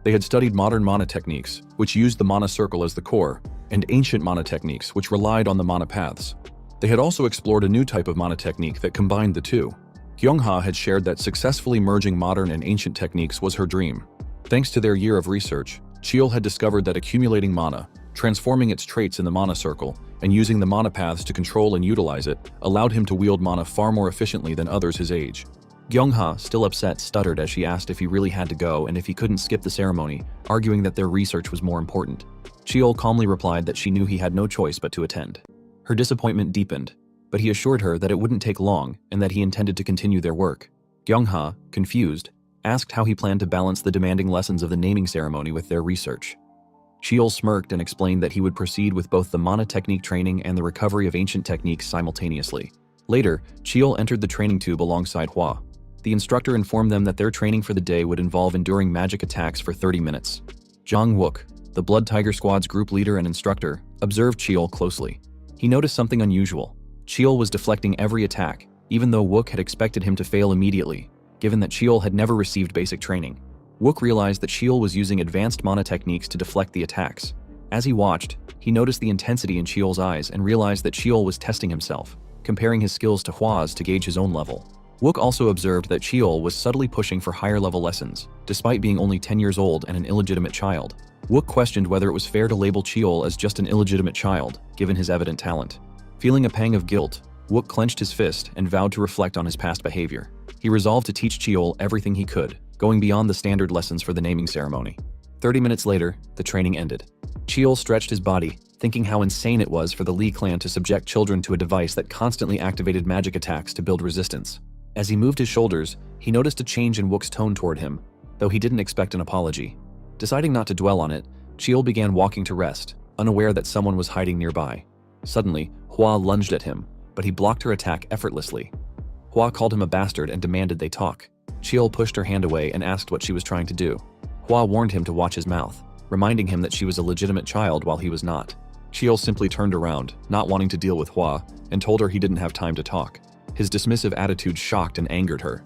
They had studied modern mana techniques, which used the mana circle as the core, and ancient mana techniques, which relied on the mana paths. They had also explored a new type of mana technique that combined the two. Gyeongha had shared that successfully merging modern and ancient techniques was her dream. Thanks to their year of research, Cheel had discovered that accumulating mana, transforming its traits in the mana circle, and using the mana paths to control and utilize it, allowed him to wield mana far more efficiently than others his age. Gyeongha, still upset, stuttered as she asked if he really had to go and if he couldn't skip the ceremony, arguing that their research was more important. Cheel calmly replied that she knew he had no choice but to attend. Her disappointment deepened, but he assured her that it wouldn't take long and that he intended to continue their work. Gyeongha, confused, asked how he planned to balance the demanding lessons of the naming ceremony with their research. Cheel smirked and explained that he would proceed with both the mana technique training and the recovery of ancient techniques simultaneously. Later, Cheel entered the training tube alongside Hwa. The instructor informed them that their training for the day would involve enduring magic attacks for 30 minutes. Jang Wook, the Blood Tiger Squad's group leader and instructor, observed Cheel closely. He noticed something unusual. Cheel was deflecting every attack, even though Wook had expected him to fail immediately, given that Cheel had never received basic training. Wook realized that Cheel was using advanced mana techniques to deflect the attacks. As he watched, he noticed the intensity in Cheel's eyes and realized that Cheel was testing himself, comparing his skills to Hwa's to gauge his own level. Wook also observed that Cheel was subtly pushing for higher level lessons, despite being only 10 years old and an illegitimate child. Wook questioned whether it was fair to label Cheel as just an illegitimate child, given his evident talent. Feeling a pang of guilt, Wook clenched his fist and vowed to reflect on his past behavior. He resolved to teach Cheel everything he could, going beyond the standard lessons for the naming ceremony. 30 minutes later, the training ended. Cheel stretched his body, thinking how insane it was for the Lee clan to subject children to a device that constantly activated magic attacks to build resistance. As he moved his shoulders, he noticed a change in Wook's tone toward him, though he didn't expect an apology. Deciding not to dwell on it, Cheel began walking to rest, unaware that someone was hiding nearby. Suddenly, Hwa lunged at him, but he blocked her attack effortlessly. Hwa called him a bastard and demanded they talk. Cheel pushed her hand away and asked what she was trying to do. Hwa warned him to watch his mouth, reminding him that she was a legitimate child while he was not. Cheel simply turned around, not wanting to deal with Hwa, and told her he didn't have time to talk. His dismissive attitude shocked and angered her.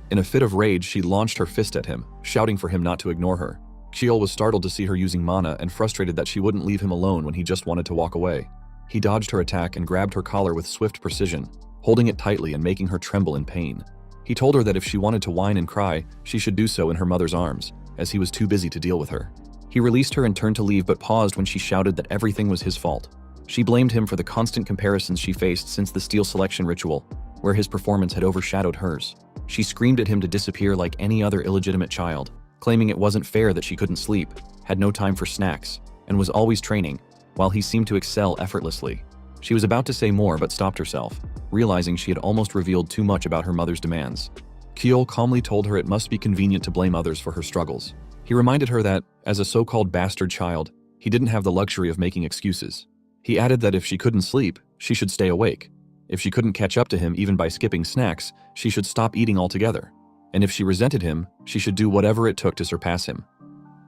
In a fit of rage, she launched her fist at him, shouting for him not to ignore her. Cheel was startled to see her using mana and frustrated that she wouldn't leave him alone when he just wanted to walk away. He dodged her attack and grabbed her collar with swift precision, holding it tightly and making her tremble in pain. He told her that if she wanted to whine and cry, she should do so in her mother's arms, as he was too busy to deal with her. He released her and turned to leave but paused when she shouted that everything was his fault. She blamed him for the constant comparisons she faced since the steel selection ritual, where his performance had overshadowed hers. She screamed at him to disappear like any other illegitimate child, claiming it wasn't fair that she couldn't sleep, had no time for snacks, and was always training, while he seemed to excel effortlessly. She was about to say more but stopped herself, realizing she had almost revealed too much about her mother's demands. Cheel calmly told her it must be convenient to blame others for her struggles. He reminded her that, as a so-called bastard child, he didn't have the luxury of making excuses. He added that if she couldn't sleep, she should stay awake. If she couldn't catch up to him even by skipping snacks, she should stop eating altogether. and if she resented him, she should do whatever it took to surpass him.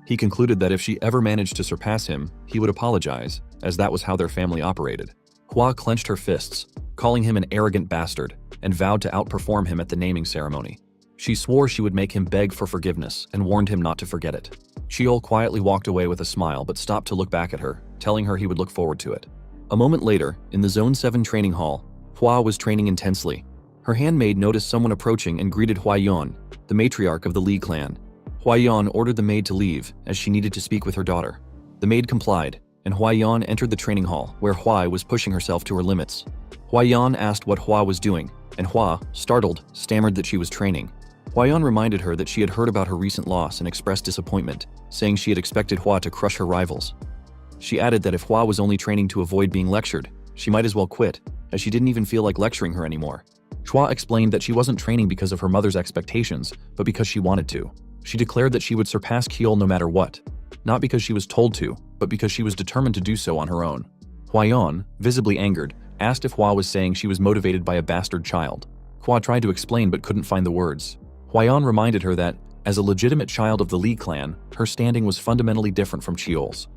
He concluded that if she ever managed to surpass him, he would apologize, as that was how their family operated. Hua clenched her fists, calling him an arrogant bastard, and vowed to outperform him at the naming ceremony. She swore she would make him beg for forgiveness and warned him not to forget it. Chiol quietly walked away with a smile but stopped to look back at her, telling her he would look forward to it. A moment later, in the Zone 7 training hall, Hua was training intensely. Her handmaid noticed someone approaching and greeted Huayan, the matriarch of the Li clan. Huayan ordered the maid to leave, as she needed to speak with her daughter. The maid complied, and Huayan entered the training hall, where Hua was pushing herself to her limits. Huayan asked what Hua was doing, and Hua, startled, stammered that she was training. Huayan reminded her that she had heard about her recent loss and expressed disappointment, saying she had expected Hua to crush her rivals. She added that if Hua was only training to avoid being lectured, she might as well quit, as she didn't even feel like lecturing her anymore. Hua explained that she wasn't training because of her mother's expectations, but because she wanted to. She declared that she would surpass Kiol no matter what, not because she was told to, but because she was determined to do so on her own. Huayan, visibly angered, asked if Hua was saying she was motivated by a bastard child. Hua tried to explain but couldn't find the words. Huayan reminded her that, as a legitimate child of the Li clan, her standing was fundamentally different from Chiol's.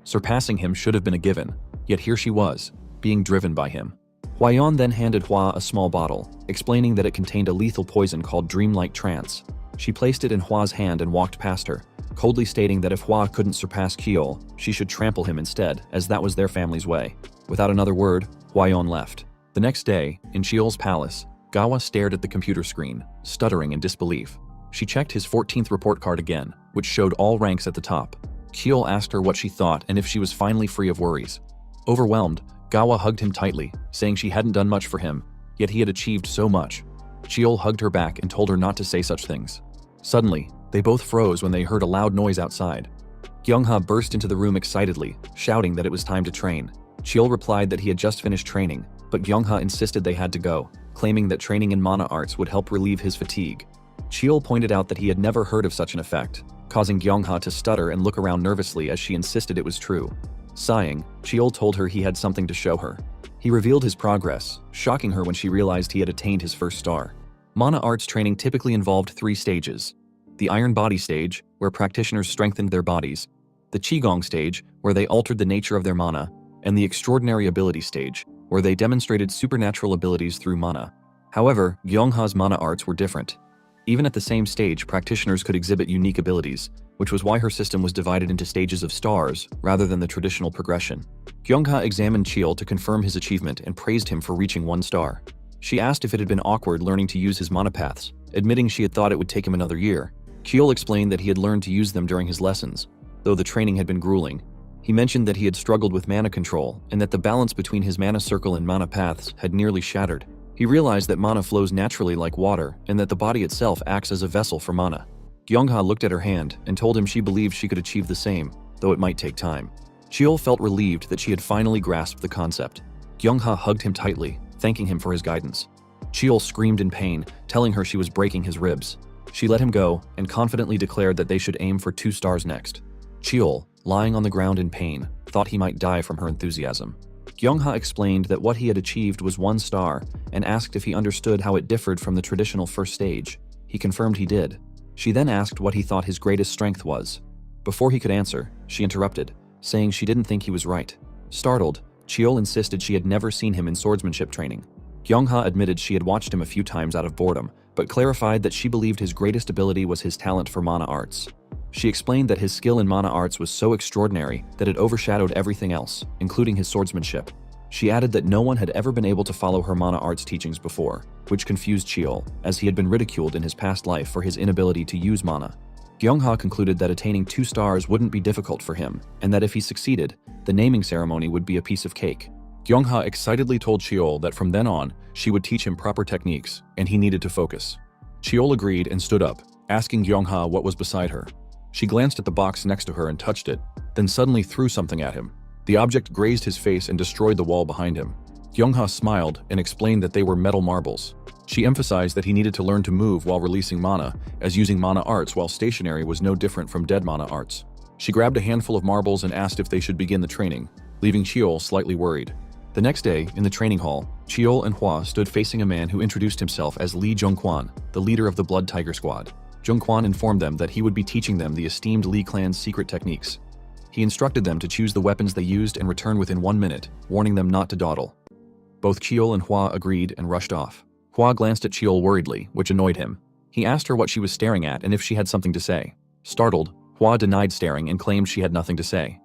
Surpassing him should have been a given, yet here she was, being driven by him. Huayan then handed Hua a small bottle, explaining that it contained a lethal poison called dreamlike trance. She placed it in Hua's hand and walked past her, coldly stating that if Hua couldn't surpass Kiol, she should trample him instead, as that was their family's way. Without another word, Huayan left. The next day, in Chiol's palace, Gawa stared at the computer screen, stuttering in disbelief. She checked his 14th report card again, which showed all ranks at the top. Kiol asked her what she thought and if she was finally free of worries. Overwhelmed, Gawa hugged him tightly, saying she hadn't done much for him, yet he had achieved so much. Chiol hugged her back and told her not to say such things. Suddenly, they both froze when they heard a loud noise outside. Gyeongha burst into the room excitedly, shouting that it was time to train. Chiol replied that he had just finished training, but Gyeongha insisted they had to go, claiming that training in mana arts would help relieve his fatigue. Chiol pointed out that he had never heard of such an effect, causing Gyeongha to stutter and look around nervously as she insisted it was true. Sighing, Chiol told her he had something to show her. He revealed his progress, shocking her when she realized he had attained his first star. Mana arts training typically involved 3 stages. The Iron Body stage, where practitioners strengthened their bodies, the Qigong stage, where they altered the nature of their mana, and the Extraordinary Ability stage, where they demonstrated supernatural abilities through mana. However, Gyeongha's mana arts were different. Even at the same stage, practitioners could exhibit unique abilities, which was why her system was divided into stages of stars rather than the traditional progression. Gyeongha examined Chiol to confirm his achievement and praised him for reaching 1 star. She asked if it had been awkward learning to use his mana paths, admitting she had thought it would take him another year. Chiol explained that he had learned to use them during his lessons, though the training had been grueling. He mentioned that he had struggled with mana control and that the balance between his mana circle and mana paths had nearly shattered. He realized that mana flows naturally like water and that the body itself acts as a vessel for mana. Gyeongha looked at her hand and told him she believed she could achieve the same, though it might take time. Chiol felt relieved that she had finally grasped the concept. Gyeongha hugged him tightly, thanking him for his guidance. Chiol screamed in pain, telling her she was breaking his ribs. She let him go and confidently declared that they should aim for 2 stars next. Chiol, lying on the ground in pain, thought he might die from her enthusiasm. Gyeongha explained that what he had achieved was 1 star and asked if he understood how it differed from the traditional first stage. He confirmed he did. She then asked what he thought his greatest strength was. Before he could answer, she interrupted, saying she didn't think he was right. Startled, Chiol insisted she had never seen him in swordsmanship training. Gyeongha admitted she had watched him a few times out of boredom, but clarified that she believed his greatest ability was his talent for mana arts. She explained that his skill in mana arts was so extraordinary that it overshadowed everything else, including his swordsmanship. She added that no one had ever been able to follow her mana arts teachings before, which confused Chiol, as he had been ridiculed in his past life for his inability to use mana. Gyeongha concluded that attaining 2 stars wouldn't be difficult for him, and that if he succeeded, the naming ceremony would be a piece of cake. Gyeongha excitedly told Chiol that from then on, she would teach him proper techniques, and he needed to focus. Chiol agreed and stood up, asking Gyeongha what was beside her. She glanced at the box next to her and touched it, then suddenly threw something at him. The object grazed his face and destroyed the wall behind him. Gyeongha smiled and explained that they were metal marbles. She emphasized that he needed to learn to move while releasing mana, as using mana arts while stationary was no different from dead mana arts. She grabbed a handful of marbles and asked if they should begin the training, leaving Chiol slightly worried. The next day, in the training hall, Chiol and Hua stood facing a man who introduced himself as Li Zhongquan, the leader of the Blood Tiger Squad. Zhongquan informed them that he would be teaching them the esteemed Li clan's secret techniques. He instructed them to choose the weapons they used and return within 1 minute, warning them not to dawdle. Both Chiol and Hua agreed and rushed off. Hua glanced at Chiol worriedly, which annoyed him. He asked her what she was staring at and if she had something to say. Startled, Hua denied staring and claimed she had nothing to say.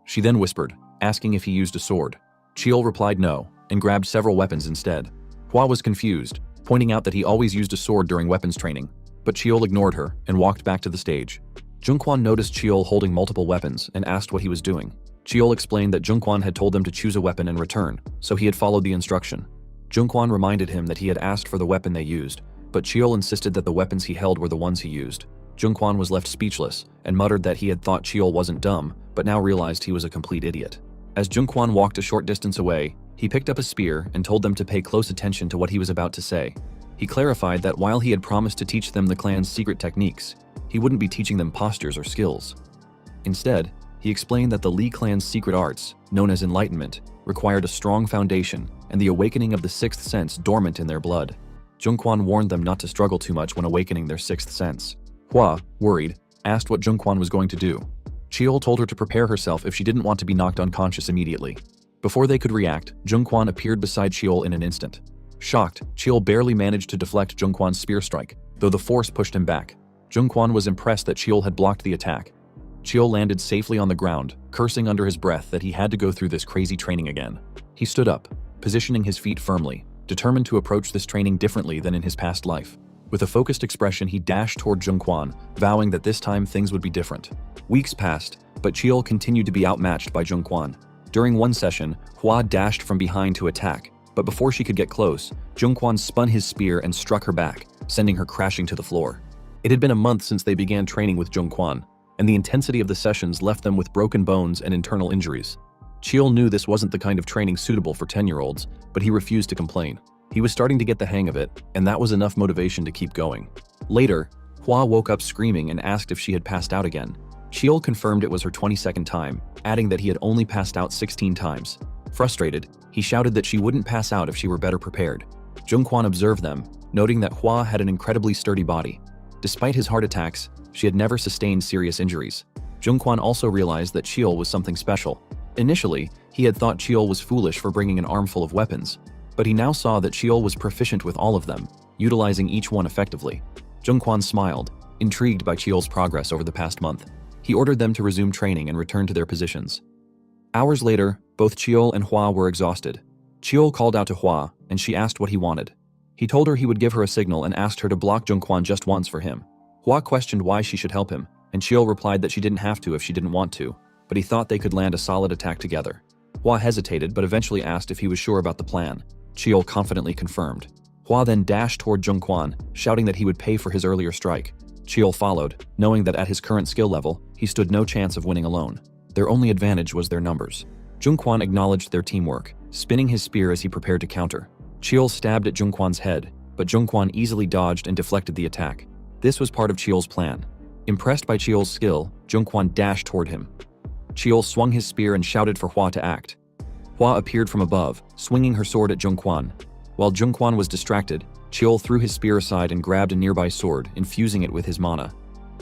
She then whispered, asking if he used a sword. Chiol replied no, and grabbed several weapons instead. Hua was confused, pointing out that he always used a sword during weapons training, but Chiol ignored her and walked back to the stage. Zhongquan noticed Chiol holding multiple weapons and asked what he was doing. Chiol explained that Zhongquan had told them to choose a weapon and return, so he had followed the instruction. Zhongquan reminded him that he had asked for the weapon they used, but Chiol insisted that the weapons he held were the ones he used. Zhongquan was left speechless and muttered that he had thought Chiol wasn't dumb, but now realized he was a complete idiot. As Zhongquan walked a short distance away, he picked up a spear and told them to pay close attention to what he was about to say. He clarified that while he had promised to teach them the clan's secret techniques, he wouldn't be teaching them postures or skills. Instead, he explained that the Li clan's secret arts, known as enlightenment, required a strong foundation and the awakening of the sixth sense dormant in their blood. Zhongquan warned them not to struggle too much when awakening their sixth sense. Hua, worried, asked what Zhongquan was going to do. Chiol told her to prepare herself if she didn't want to be knocked unconscious immediately. Before they could react, Zhongquan appeared beside Chiol in an instant. Shocked, Chiol barely managed to deflect Zhongquan's spear strike, though the force pushed him back. Zhongquan was impressed that Chiol had blocked the attack. Chiol landed safely on the ground, cursing under his breath that he had to go through this crazy training again. He stood up, positioning his feet firmly, determined to approach this training differently than in his past life. With a focused expression, he dashed toward Zhongquan, vowing that this time things would be different. Weeks passed, but Chiol continued to be outmatched by Zhongquan. During one session, Hua dashed from behind to attack, but before she could get close, Zhongquan spun his spear and struck her back, sending her crashing to the floor. It had been a month since they began training with Zhongquan, and the intensity of the sessions left them with broken bones and internal injuries. Chiol knew this wasn't the kind of training suitable for 10-year-olds, but he refused to complain. He was starting to get the hang of it, and that was enough motivation to keep going. Later, Hua woke up screaming and asked if she had passed out again. Chiol confirmed it was her 22nd time, adding that he had only passed out 16 times. Frustrated, he shouted that she wouldn't pass out if she were better prepared. Zhongquan observed them, noting that Hua had an incredibly sturdy body. Despite his heart attacks, she had never sustained serious injuries. Zhongquan also realized that Chiol was something special. Initially, he had thought Chiol was foolish for bringing an armful of weapons, but he now saw that Chiol was proficient with all of them, utilizing each one effectively. Zhongquan smiled, intrigued by Chiol's progress over the past month. He ordered them to resume training and return to their positions. Hours later, both Chiol and Hua were exhausted. Chiol called out to Hua, and she asked what he wanted. He told her he would give her a signal and asked her to block Zhongquan just once for him. Hua questioned why she should help him, and Chiol replied that she didn't have to if she didn't want to, but he thought they could land a solid attack together. Hua hesitated but eventually asked if he was sure about the plan. Chiol confidently confirmed. Hua then dashed toward Zhongquan, shouting that he would pay for his earlier strike. Chiol followed, knowing that at his current skill level, he stood no chance of winning alone. Their only advantage was their numbers. Zhongquan acknowledged their teamwork, spinning his spear as he prepared to counter. Chiol stabbed at Zhongquan's head, but Zhongquan easily dodged and deflected the attack. This was part of Chiol's plan. Impressed by Chiol's skill, Zhongquan dashed toward him. Chiol swung his spear and shouted for Hua to act. Hua appeared from above, swinging her sword at Zhongquan. While Zhongquan was distracted, Chiol threw his spear aside and grabbed a nearby sword, infusing it with his mana.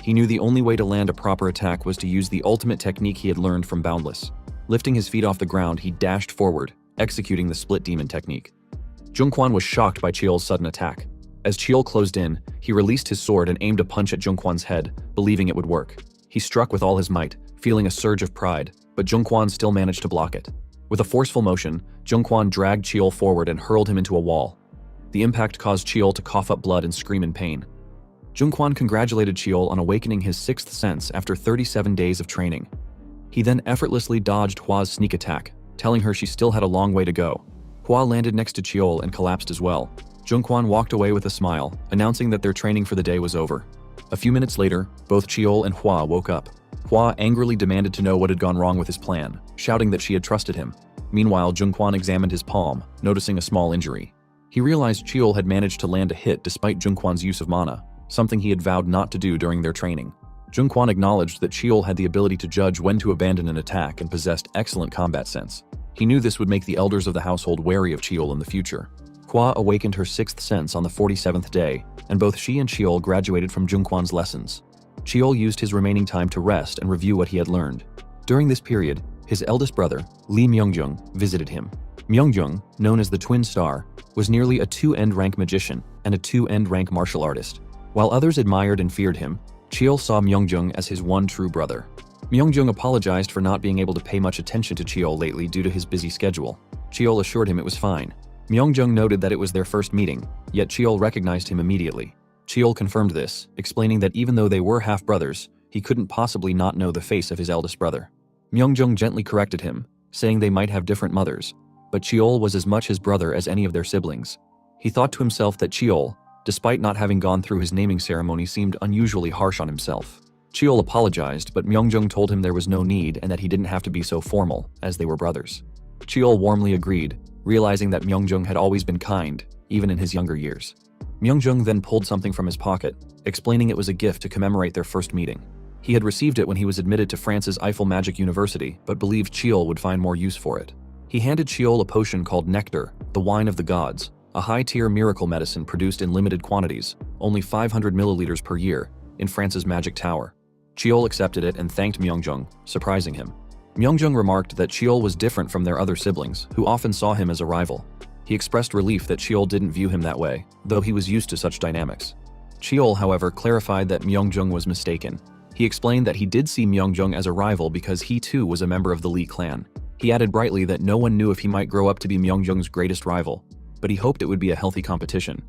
He knew the only way to land a proper attack was to use the ultimate technique he had learned from Boundless. Lifting his feet off the ground, he dashed forward, executing the split demon technique. Zhongquan was shocked by Chiol's sudden attack. As Chiol closed in, he released his sword and aimed a punch at Zhongquan's head, believing it would work. He struck with all his might, feeling a surge of pride, but Zhongquan still managed to block it. With a forceful motion, Zhongquan dragged Chiol forward and hurled him into a wall. The impact caused Chiol to cough up blood and scream in pain. Zhongquan congratulated Chiol on awakening his sixth sense after 37 days of training. He then effortlessly dodged Hua's sneak attack, telling her she still had a long way to go. Hua landed next to Chiol and collapsed as well. Zhongquan walked away with a smile, announcing that their training for the day was over. A few minutes later, both Chiol and Hua woke up. Hua angrily demanded to know what had gone wrong with his plan, shouting that she had trusted him. Meanwhile, Zhongquan examined his palm, noticing a small injury. He realized Chiol had managed to land a hit despite Zhongquan's use of mana, something he had vowed not to do during their training. Zhongquan acknowledged that Chiol had the ability to judge when to abandon an attack and possessed excellent combat sense. He knew this would make the elders of the household wary of Cheol in the future. Hua awakened her sixth sense on the 47th day, and both she and Cheol graduated from Jungkwan's lessons. Cheol used his remaining time to rest and review what he had learned. During this period, his eldest brother, Lee Myungjung, visited him. Myungjung, known as the Twin Star, was nearly a 2-end rank magician and a 2-end rank martial artist. While others admired and feared him, Cheol saw Myungjung as his one true brother. Myungjung apologized for not being able to pay much attention to Cheol lately due to his busy schedule. Cheol assured him it was fine. Myungjung noted that it was their first meeting, yet Cheol recognized him immediately. Cheol confirmed this, explaining that even though they were half-brothers, he couldn't possibly not know the face of his eldest brother. Myungjung gently corrected him, saying they might have different mothers, but Cheol was as much his brother as any of their siblings. He thought to himself that Cheol, despite not having gone through his naming ceremony, seemed unusually harsh on himself. Cheol apologized, but Myungjung told him there was no need and that he didn't have to be so formal, as they were brothers. Cheol warmly agreed, realizing that Myungjung had always been kind, even in his younger years. Myungjung then pulled something from his pocket, explaining it was a gift to commemorate their first meeting. He had received it when he was admitted to France's Eiffel Magic University, but believed Cheol would find more use for it. He handed Cheol a potion called Nectar, the Wine of the Gods, a high-tier miracle medicine produced in limited quantities, only 500 milliliters per year, in France's Magic Tower. Cheol accepted it and thanked Myungjung, surprising him. Myungjung remarked that Cheol was different from their other siblings, who often saw him as a rival. He expressed relief that Cheol didn't view him that way, though he was used to such dynamics. Cheol, however, clarified that Myungjung was mistaken. He explained that he did see Myungjung as a rival because he too was a member of the Lee clan. He added brightly that no one knew if he might grow up to be Myungjung's greatest rival, but he hoped it would be a healthy competition.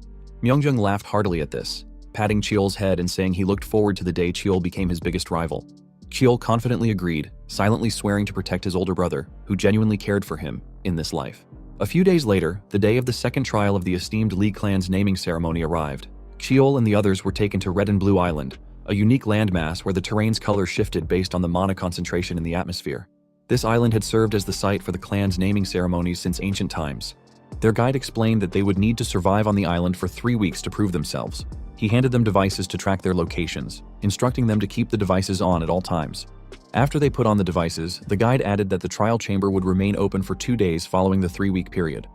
Myungjung laughed heartily at this, patting Cheol's head and saying he looked forward to the day Cheol became his biggest rival. Cheol confidently agreed, silently swearing to protect his older brother, who genuinely cared for him, in this life. A few days later, the day of the second trial of the esteemed Lee clan's naming ceremony arrived. Cheol and the others were taken to Red and Blue Island, a unique landmass where the terrain's color shifted based on the mana concentration in the atmosphere. This island had served as the site for the clan's naming ceremonies since ancient times. Their guide explained that they would need to survive on the island for 3 weeks to prove themselves. He handed them devices to track their locations, instructing them to keep the devices on at all times. After they put on the devices, the guide added that the trial chamber would remain open for 2 days following the 3-week period.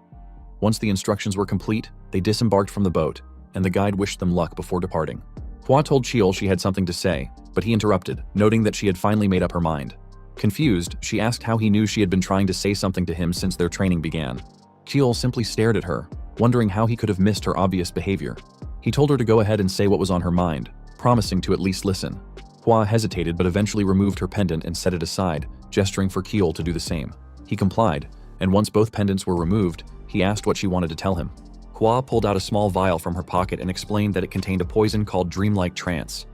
Once the instructions were complete, they disembarked from the boat, and the guide wished them luck before departing. Hua told Cheol she had something to say, but he interrupted, noting that she had finally made up her mind. Confused, she asked how he knew she had been trying to say something to him since their training began. Cheol simply stared at her, wondering how he could have missed her obvious behavior. He told her to go ahead and say what was on her mind, promising to at least listen. Hua hesitated but eventually removed her pendant and set it aside, gesturing for Cheol to do the same. He complied, and once both pendants were removed, he asked what she wanted to tell him. Hua pulled out a small vial from her pocket and explained that it contained a poison called dreamlike trance.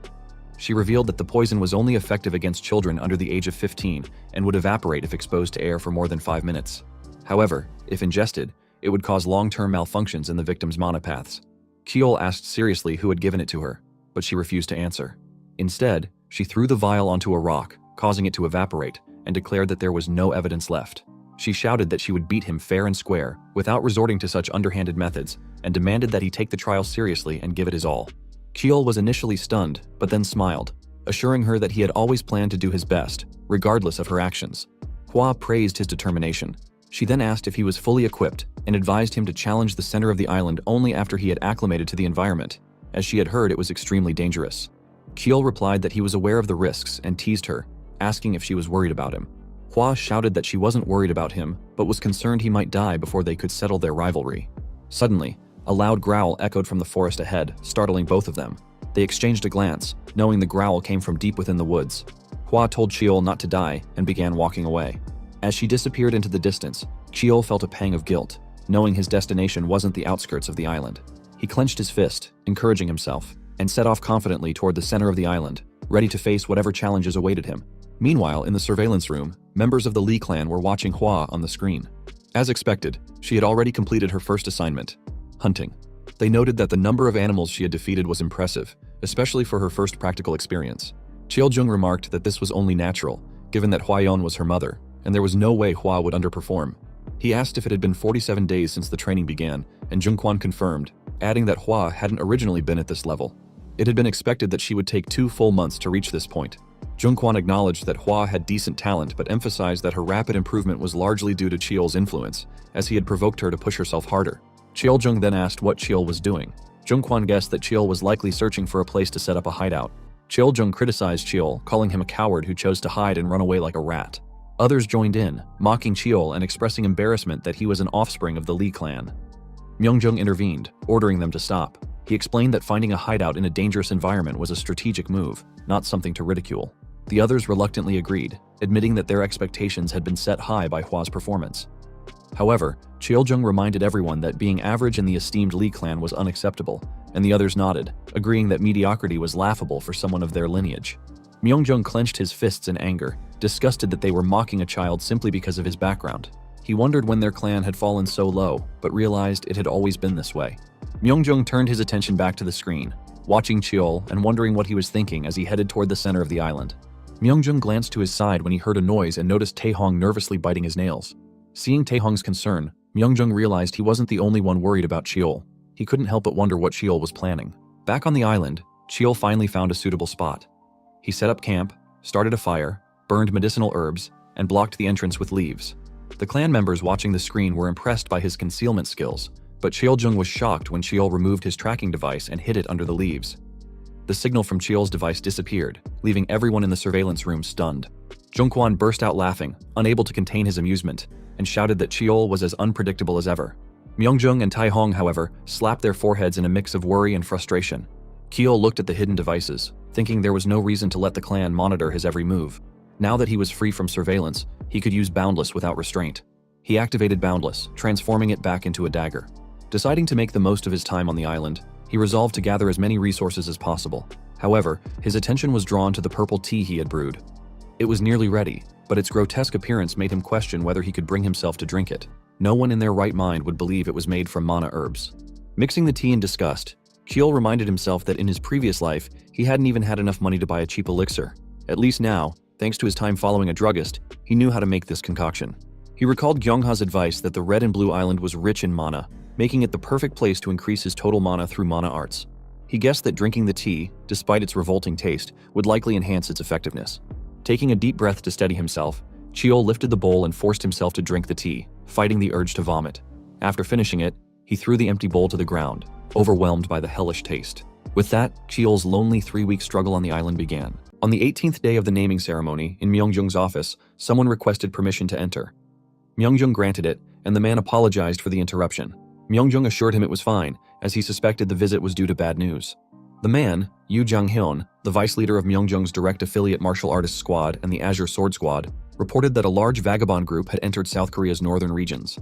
She revealed that the poison was only effective against children under the age of 15 and would evaporate if exposed to air for more than 5 minutes. However, if ingested, it would cause long-term malfunctions in the victim's mana paths. Cheol asked seriously who had given it to her, but she refused to answer. Instead, she threw the vial onto a rock, causing it to evaporate, and declared that there was no evidence left. She shouted that she would beat him fair and square, without resorting to such underhanded methods, and demanded that he take the trial seriously and give it his all. Cheol was initially stunned, but then smiled, assuring her that he had always planned to do his best, regardless of her actions. Hua praised his determination. She then asked if he was fully equipped, and advised him to challenge the center of the island only after he had acclimated to the environment, as she had heard it was extremely dangerous. Cheol replied that he was aware of the risks and teased her, asking if she was worried about him. Hua shouted that she wasn't worried about him, but was concerned he might die before they could settle their rivalry. Suddenly, a loud growl echoed from the forest ahead, startling both of them. They exchanged a glance, knowing the growl came from deep within the woods. Hua told Cheol not to die and began walking away. As she disappeared into the distance, Cheol felt a pang of guilt, knowing his destination wasn't the outskirts of the island. He clenched his fist, encouraging himself, and set off confidently toward the center of the island, ready to face whatever challenges awaited him. Meanwhile, in the surveillance room, members of the Lee clan were watching Hua on the screen. As expected, she had already completed her first assignment, hunting. They noted that the number of animals she had defeated was impressive, especially for her first practical experience. Cheoljung remarked that this was only natural, given that Huayon was her mother, and there was no way Hua would underperform. He asked if it had been 47 days since the training began, and Jungkwan confirmed, adding that Hua hadn't originally been at this level. It had been expected that she would take 2 full months to reach this point. Jungkwon acknowledged that Hwa had decent talent but emphasized that her rapid improvement was largely due to Cheol's influence, as he had provoked her to push herself harder. Cheol-jung then asked what Cheol was doing. Jungkwon guessed that Cheol was likely searching for a place to set up a hideout. Cheol-jung criticized Cheol, calling him a coward who chose to hide and run away like a rat. Others joined in, mocking Cheol and expressing embarrassment that he was an offspring of the Lee clan. Myungjung intervened, ordering them to stop. He explained that finding a hideout in a dangerous environment was a strategic move, not something to ridicule. The others reluctantly agreed, admitting that their expectations had been set high by Hwa's performance. However, Cheol-jung reminded everyone that being average in the esteemed Lee clan was unacceptable, and the others nodded, agreeing that mediocrity was laughable for someone of their lineage. Myungjung clenched his fists in anger, disgusted that they were mocking a child simply because of his background. He wondered when their clan had fallen so low, but realized it had always been this way. Myungjung turned his attention back to the screen, watching Cheol and wondering what he was thinking as he headed toward the center of the island. Myungjung glanced to his side when he heard a noise and noticed Taehong nervously biting his nails. Seeing Taehong's concern, Myungjung realized he wasn't the only one worried about Cheol. He couldn't help but wonder what Cheol was planning. Back on the island, Cheol finally found a suitable spot. He set up camp, started a fire, burned medicinal herbs, and blocked the entrance with leaves. The clan members watching the screen were impressed by his concealment skills, but Cheol-jung was shocked when Cheol removed his tracking device and hid it under the leaves. The signal from Cheol's device disappeared, leaving everyone in the surveillance room stunned. Jungkwon burst out laughing, unable to contain his amusement, and shouted that Cheol was as unpredictable as ever. Myungjung and Taehong, however, slapped their foreheads in a mix of worry and frustration. Cheol looked at the hidden devices, thinking there was no reason to let the clan monitor his every move. Now that he was free from surveillance, he could use Boundless without restraint. He activated Boundless, transforming it back into a dagger. Deciding to make the most of his time on the island, he resolved to gather as many resources as possible. However, his attention was drawn to the purple tea he had brewed. It was nearly ready, but its grotesque appearance made him question whether he could bring himself to drink it. No one in their right mind would believe it was made from mana herbs. Mixing the tea in disgust, Cheol reminded himself that in his previous life, he hadn't even had enough money to buy a cheap elixir. At least now, thanks to his time following a druggist, he knew how to make this concoction. He recalled Gyeongha's advice that the red and blue island was rich in mana, making it the perfect place to increase his total mana through mana arts. He guessed that drinking the tea, despite its revolting taste, would likely enhance its effectiveness. Taking a deep breath to steady himself, Cheol lifted the bowl and forced himself to drink the tea, fighting the urge to vomit. After finishing it, he threw the empty bowl to the ground, overwhelmed by the hellish taste. With that, Cheol's lonely 3-week struggle on the island began. On the 18th day of the naming ceremony, in Myungjung's office, someone requested permission to enter. Myungjung granted it, and the man apologized for the interruption. Myungjung assured him it was fine, as he suspected the visit was due to bad news. The man, Yu Jang-hyun, the vice leader of Myungjung's direct affiliate martial artist squad and the Azure Sword Squad, reported that a large vagabond group had entered South Korea's northern regions.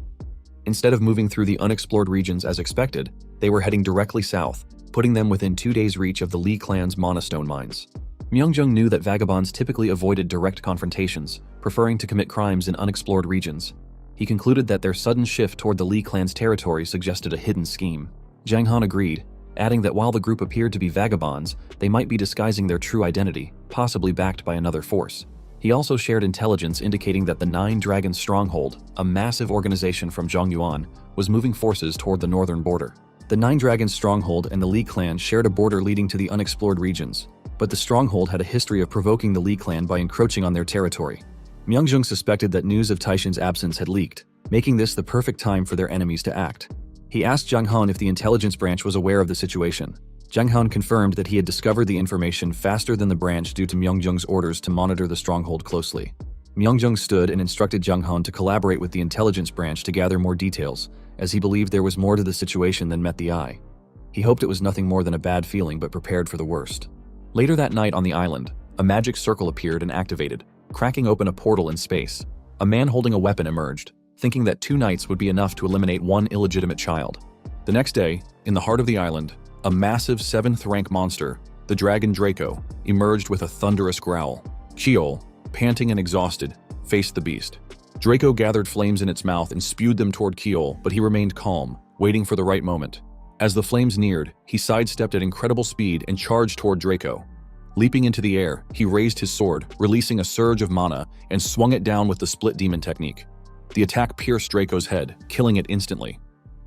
Instead of moving through the unexplored regions as expected, they were heading directly south, putting them within 2 days' reach of the Lee clan's Monostone mines. Myungjung knew that vagabonds typically avoided direct confrontations, preferring to commit crimes in unexplored regions. He concluded that their sudden shift toward the Lee clan's territory suggested a hidden scheme. Jang Han agreed, adding that while the group appeared to be vagabonds, they might be disguising their true identity, possibly backed by another force. He also shared intelligence indicating that the Nine Dragons Stronghold, a massive organization from Zhongyuan, was moving forces toward the northern border. The Nine Dragons Stronghold and the Lee clan shared a border leading to the unexplored regions, but the Stronghold had a history of provoking the Lee clan by encroaching on their territory. Myungjung suspected that news of Taishin's absence had leaked, making this the perfect time for their enemies to act. He asked Jang Han if the intelligence branch was aware of the situation. Jang Han confirmed that he had discovered the information faster than the branch due to Myungjung's orders to monitor the stronghold closely. Myungjung stood and instructed Jang Han to collaborate with the intelligence branch to gather more details, as he believed there was more to the situation than met the eye. He hoped it was nothing more than a bad feeling but prepared for the worst. Later that night on the island, a magic circle appeared and activated, cracking open a portal in space. A man holding a weapon emerged, thinking that 2 nights would be enough to eliminate 1 illegitimate child. The next day, in the heart of the island, a massive 7th-rank monster, the dragon Draco, emerged with a thunderous growl. Cheol, panting and exhausted, faced the beast. Draco gathered flames in its mouth and spewed them toward Cheol, but he remained calm, waiting for the right moment. As the flames neared, he sidestepped at incredible speed and charged toward Draco. Leaping into the air, he raised his sword, releasing a surge of mana, and swung it down with the split demon technique. The attack pierced Draco's head, killing it instantly.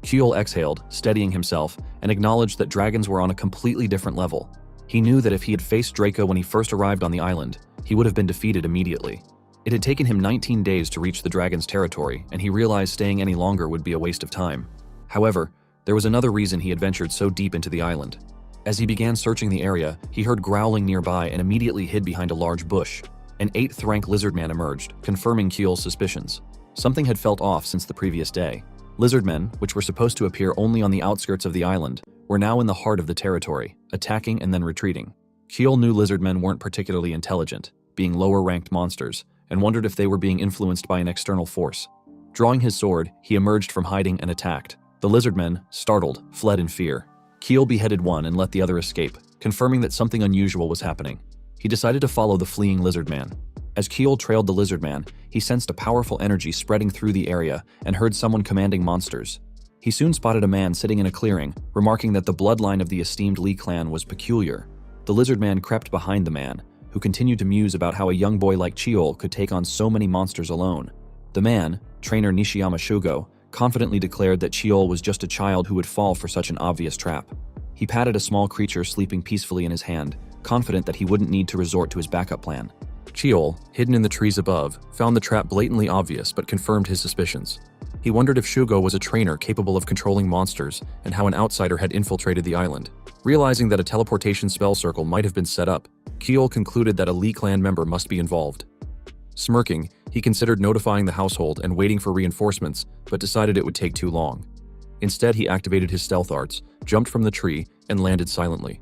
Cheol exhaled, steadying himself, and acknowledged that dragons were on a completely different level. He knew that if he had faced Draco when he first arrived on the island, he would have been defeated immediately. It had taken him 19 days to reach the dragon's territory, and he realized staying any longer would be a waste of time. However, there was another reason he had ventured so deep into the island. As he began searching the area, he heard growling nearby and immediately hid behind a large bush. An 8th rank lizard man emerged, confirming Keel's suspicions. Something had felt off since the previous day. Lizard men, which were supposed to appear only on the outskirts of the island, were now in the heart of the territory, attacking and then retreating. Keel knew lizard men weren't particularly intelligent, being lower-ranked monsters, and wondered if they were being influenced by an external force. Drawing his sword, he emerged from hiding and attacked. The lizard men, startled, fled in fear. Keel beheaded one and let the other escape, confirming that something unusual was happening. He decided to follow the fleeing lizard man. As Keel trailed the lizard man, he sensed a powerful energy spreading through the area and heard someone commanding monsters. He soon spotted a man sitting in a clearing, remarking that the bloodline of the esteemed Lee clan was peculiar. The lizard man crept behind the man, who continued to muse about how a young boy like Cheel could take on so many monsters alone. The man, trainer Nishiyama Shugo, confidently declared that Cheel was just a child who would fall for such an obvious trap. He patted a small creature sleeping peacefully in his hand, confident that he wouldn't need to resort to his backup plan. Cheel, hidden in the trees above, found the trap blatantly obvious but confirmed his suspicions. He wondered if Shugo was a trainer capable of controlling monsters and how an outsider had infiltrated the island. Realizing that a teleportation spell circle might have been set up, Cheel concluded that a Lee clan member must be involved. Smirking, he considered notifying the household and waiting for reinforcements, but decided it would take too long. Instead, he activated his stealth arts, jumped from the tree, and landed silently.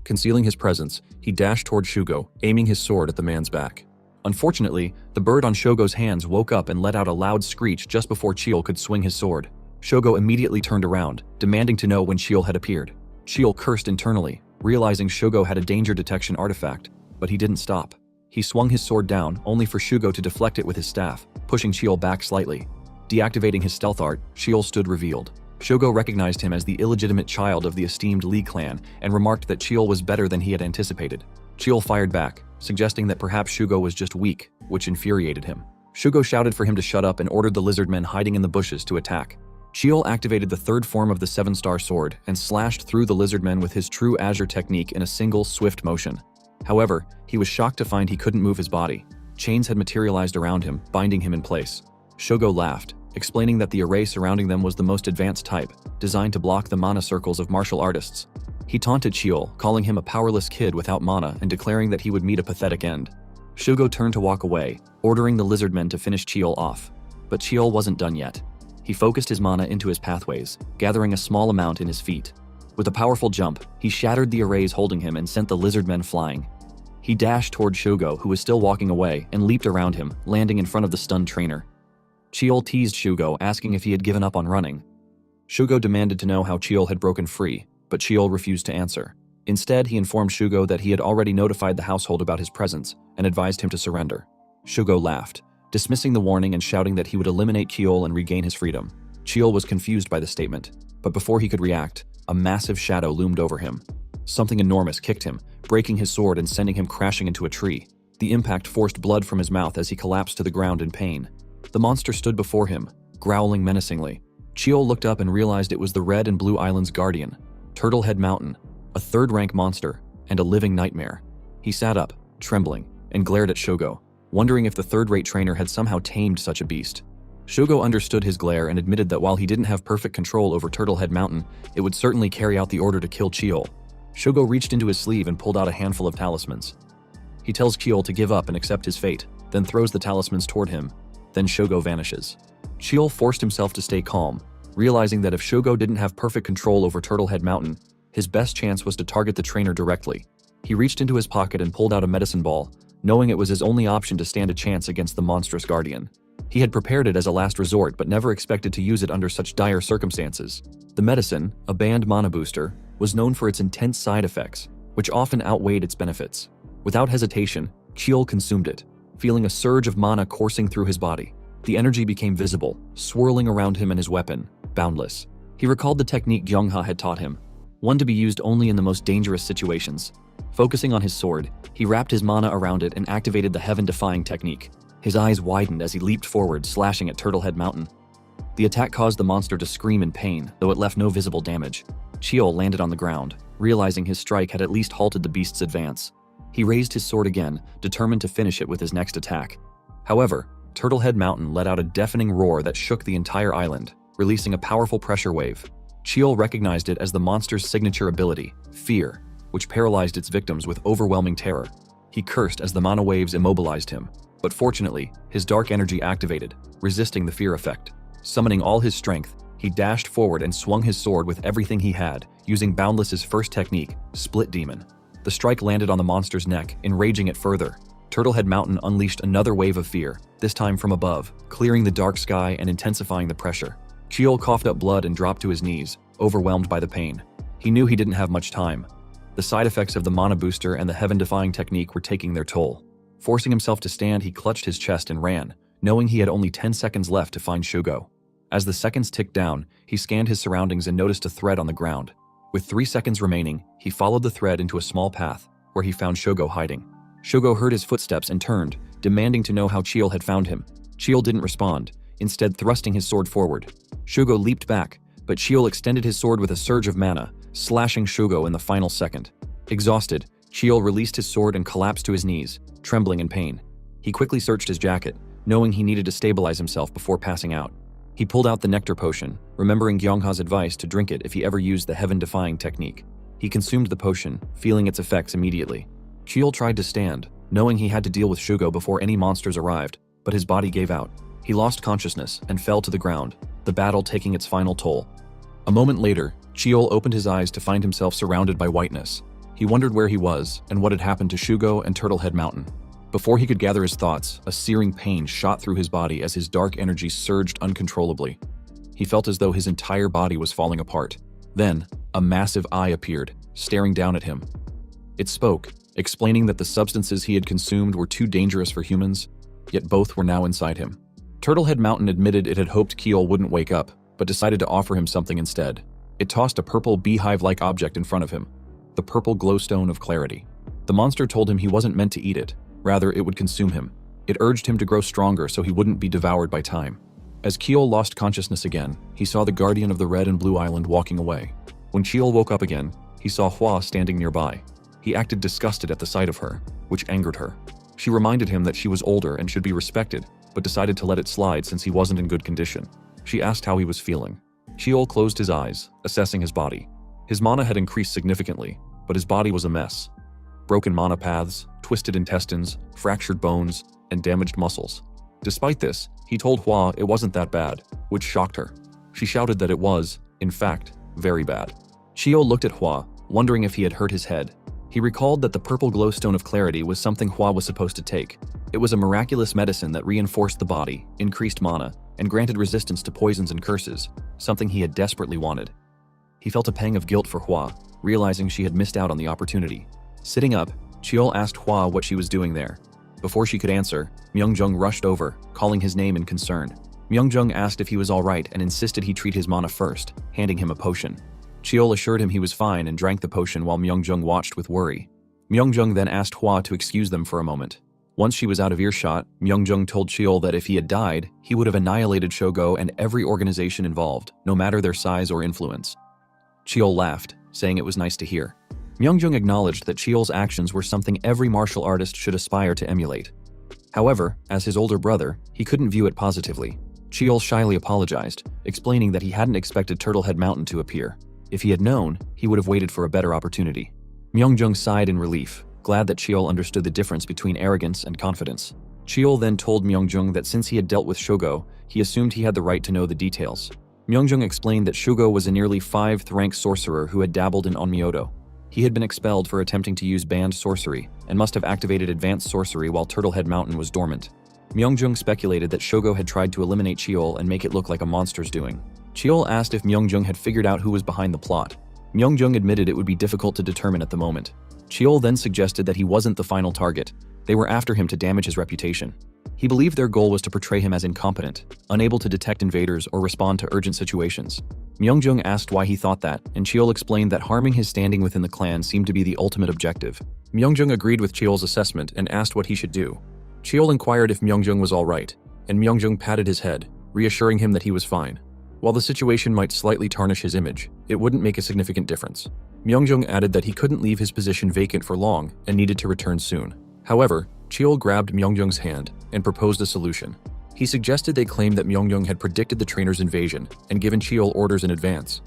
Concealing his presence, he dashed toward Shugo, aiming his sword at the man's back. Unfortunately, the bird on Shogo's hands woke up and let out a loud screech just before Cheel could swing his sword. Shogo immediately turned around, demanding to know when Cheel had appeared. Cheel cursed internally, realizing Shugo had a danger detection artifact, but he didn't stop. He swung his sword down, only for Shugo to deflect it with his staff, pushing Cheel back slightly. Deactivating his stealth art, Cheel stood revealed. Shugo recognized him as the illegitimate child of the esteemed Lee clan and remarked that Cheel was better than he had anticipated. Cheel fired back, suggesting that perhaps Shugo was just weak, which infuriated him. Shugo shouted for him to shut up and ordered the lizard men hiding in the bushes to attack. Cheel activated the third form of the 7-star sword and slashed through the lizard men with his true Azure technique in a single, swift motion. However, he was shocked to find he couldn't move his body. Chains had materialized around him, binding him in place. Shugo laughed, explaining that the array surrounding them was the most advanced type, designed to block the mana circles of martial artists. He taunted Cheel, calling him a powerless kid without mana and declaring that he would meet a pathetic end. Shugo turned to walk away, ordering the lizard men to finish Cheel off. But Cheel wasn't done yet. He focused his mana into his pathways, gathering a small amount in his feet. With a powerful jump, he shattered the arrays holding him and sent the lizard men flying. He dashed toward Shugo, who was still walking away, and leaped around him, landing in front of the stunned trainer. Cheel teased Shugo, asking if he had given up on running. Shugo demanded to know how Cheel had broken free, but Cheel refused to answer. Instead, he informed Shugo that he had already notified the household about his presence and advised him to surrender. Shugo laughed, dismissing the warning and shouting that he would eliminate Cheel and regain his freedom. Cheel was confused by the statement, but before he could react, a massive shadow loomed over him. Something enormous kicked him, breaking his sword and sending him crashing into a tree. The impact forced blood from his mouth as he collapsed to the ground in pain. The monster stood before him, growling menacingly. Cheel looked up and realized it was the Red and Blue Island's guardian, Turtlehead Mountain, a third-rank monster, and a living nightmare. He sat up, trembling, and glared at Shugo, wondering if the third-rate trainer had somehow tamed such a beast. Shugo understood his glare and admitted that while he didn't have perfect control over Turtlehead Mountain, it would certainly carry out the order to kill Cheel. Shugo reached into his sleeve and pulled out a handful of talismans. He tells Cheel to give up and accept his fate, then throws the talismans toward him. Then Shugo vanishes. Cheel forced himself to stay calm, realizing that if Shugo didn't have perfect control over Turtlehead Mountain, his best chance was to target the trainer directly. He reached into his pocket and pulled out a medicine ball, knowing it was his only option to stand a chance against the monstrous guardian. He had prepared it as a last resort but never expected to use it under such dire circumstances. The medicine, a banned mana booster, was known for its intense side effects, which often outweighed its benefits. Without hesitation, Cheel consumed it, feeling a surge of mana coursing through his body. The energy became visible, swirling around him and his weapon, boundless. He recalled the technique Gyeongha had taught him, one to be used only in the most dangerous situations. Focusing on his sword, he wrapped his mana around it and activated the heaven-defying technique. His eyes widened as he leaped forward, slashing at Turtlehead Mountain. The attack caused the monster to scream in pain, though it left no visible damage. Cheel landed on the ground, realizing his strike had at least halted the beast's advance. He raised his sword again, determined to finish it with his next attack. However, Turtlehead Mountain let out a deafening roar that shook the entire island, releasing a powerful pressure wave. Chiol recognized it as the monster's signature ability, Fear, which paralyzed its victims with overwhelming terror. He cursed as the mana waves immobilized him, but fortunately, his dark energy activated, resisting the fear effect. Summoning all his strength, he dashed forward and swung his sword with everything he had, using Boundless's first technique, Split Demon. The strike landed on the monster's neck, enraging it further. Turtlehead Mountain unleashed another wave of fear, this time from above, clearing the dark sky and intensifying the pressure. Chiol coughed up blood and dropped to his knees, overwhelmed by the pain. He knew he didn't have much time. The side effects of the mana booster and the heaven-defying technique were taking their toll. Forcing himself to stand, he clutched his chest and ran, knowing he had only 10 seconds left to find Shugo. As the seconds ticked down, he scanned his surroundings and noticed a thread on the ground. With 3 seconds remaining, he followed the thread into a small path, where he found Shugo hiding. Shugo heard his footsteps and turned, demanding to know how Chiol had found him. Chiol didn't respond, instead thrusting his sword forward. Shugo leaped back, but Chiol extended his sword with a surge of mana, slashing Shugo in the final second. Exhausted, Chiol released his sword and collapsed to his knees, trembling in pain. He quickly searched his jacket, knowing he needed to stabilize himself before passing out. He pulled out the nectar potion, remembering Gyeongha's advice to drink it if he ever used the heaven-defying technique. He consumed the potion, feeling its effects immediately. Chiol tried to stand, knowing he had to deal with Shugo before any monsters arrived, but his body gave out. He lost consciousness and fell to the ground, the battle taking its final toll. A moment later, Chiol opened his eyes to find himself surrounded by whiteness. He wondered where he was and what had happened to Shugo and Turtlehead Mountain. Before he could gather his thoughts, a searing pain shot through his body as his dark energy surged uncontrollably. He felt as though his entire body was falling apart. Then, a massive eye appeared, staring down at him. It spoke, explaining that the substances he had consumed were too dangerous for humans, yet both were now inside him. Turtlehead Mountain admitted it had hoped Chiol wouldn't wake up, but decided to offer him something instead. It tossed a purple beehive-like object in front of him, the purple glowstone of clarity. The monster told him he wasn't meant to eat it, rather it would consume him. It urged him to grow stronger so he wouldn't be devoured by time. As Chiol lost consciousness again, he saw the guardian of the red and blue island walking away. When Chiol woke up again, he saw Hua standing nearby. He acted disgusted at the sight of her, which angered her. She reminded him that she was older and should be respected, but decided to let it slide since he wasn't in good condition. She asked how he was feeling. Chiol closed his eyes, assessing his body. His mana had increased significantly, but his body was a mess. Broken mana paths, twisted intestines, fractured bones, and damaged muscles. Despite this, he told Hua it wasn't that bad, which shocked her. She shouted that it was, in fact, very bad. Chiol looked at Hua, wondering if he had hurt his head. He recalled that the purple glowstone of clarity was something Hua was supposed to take. It was a miraculous medicine that reinforced the body, increased mana, and granted resistance to poisons and curses, something he had desperately wanted. He felt a pang of guilt for Hua, realizing she had missed out on the opportunity. Sitting up, Chiol asked Hua what she was doing there. Before she could answer, Myungjung rushed over, calling his name in concern. Myungjung asked if he was alright and insisted he treat his mana first, handing him a potion. Chiol assured him he was fine and drank the potion while Myungjung watched with worry. Myungjung then asked Hua to excuse them for a moment. Once she was out of earshot, Myungjung told Chiol that if he had died, he would have annihilated Shogo and every organization involved, no matter their size or influence. Chiol laughed, saying it was nice to hear. Myungjung acknowledged that Chiol's actions were something every martial artist should aspire to emulate. However, as his older brother, he couldn't view it positively. Chiol shyly apologized, explaining that he hadn't expected Turtlehead Mountain to appear. If he had known, he would have waited for a better opportunity. Myungjung sighed in relief, glad that Chiol understood the difference between arrogance and confidence. Chiol then told Myungjung that since he had dealt with Shogo, he assumed he had the right to know the details. Myungjung explained that Shugo was a nearly 5th rank sorcerer who had dabbled in Onmyodo. He had been expelled for attempting to use banned sorcery, and must have activated advanced sorcery while Turtlehead Mountain was dormant. Myungjung speculated that Shogo had tried to eliminate Chiol and make it look like a monster's doing. Chiol asked if Myungjung had figured out who was behind the plot. Myungjung admitted it would be difficult to determine at the moment. Chiol then suggested that he wasn't the final target. They were after him to damage his reputation. He believed their goal was to portray him as incompetent, unable to detect invaders or respond to urgent situations. Myungjung asked why he thought that, and Chiol explained that harming his standing within the clan seemed to be the ultimate objective. Myungjung agreed with Chiol's assessment and asked what he should do. Chiol inquired if Myungjung was alright, and Myungjung patted his head, reassuring him that he was fine. While the situation might slightly tarnish his image, it wouldn't make a significant difference. Myeongjung added that he couldn't leave his position vacant for long and needed to return soon. However, Cheol grabbed Myeongjung's hand and proposed a solution. He suggested they claim that Myeongjung had predicted the trainer's invasion and given Cheol orders in advance.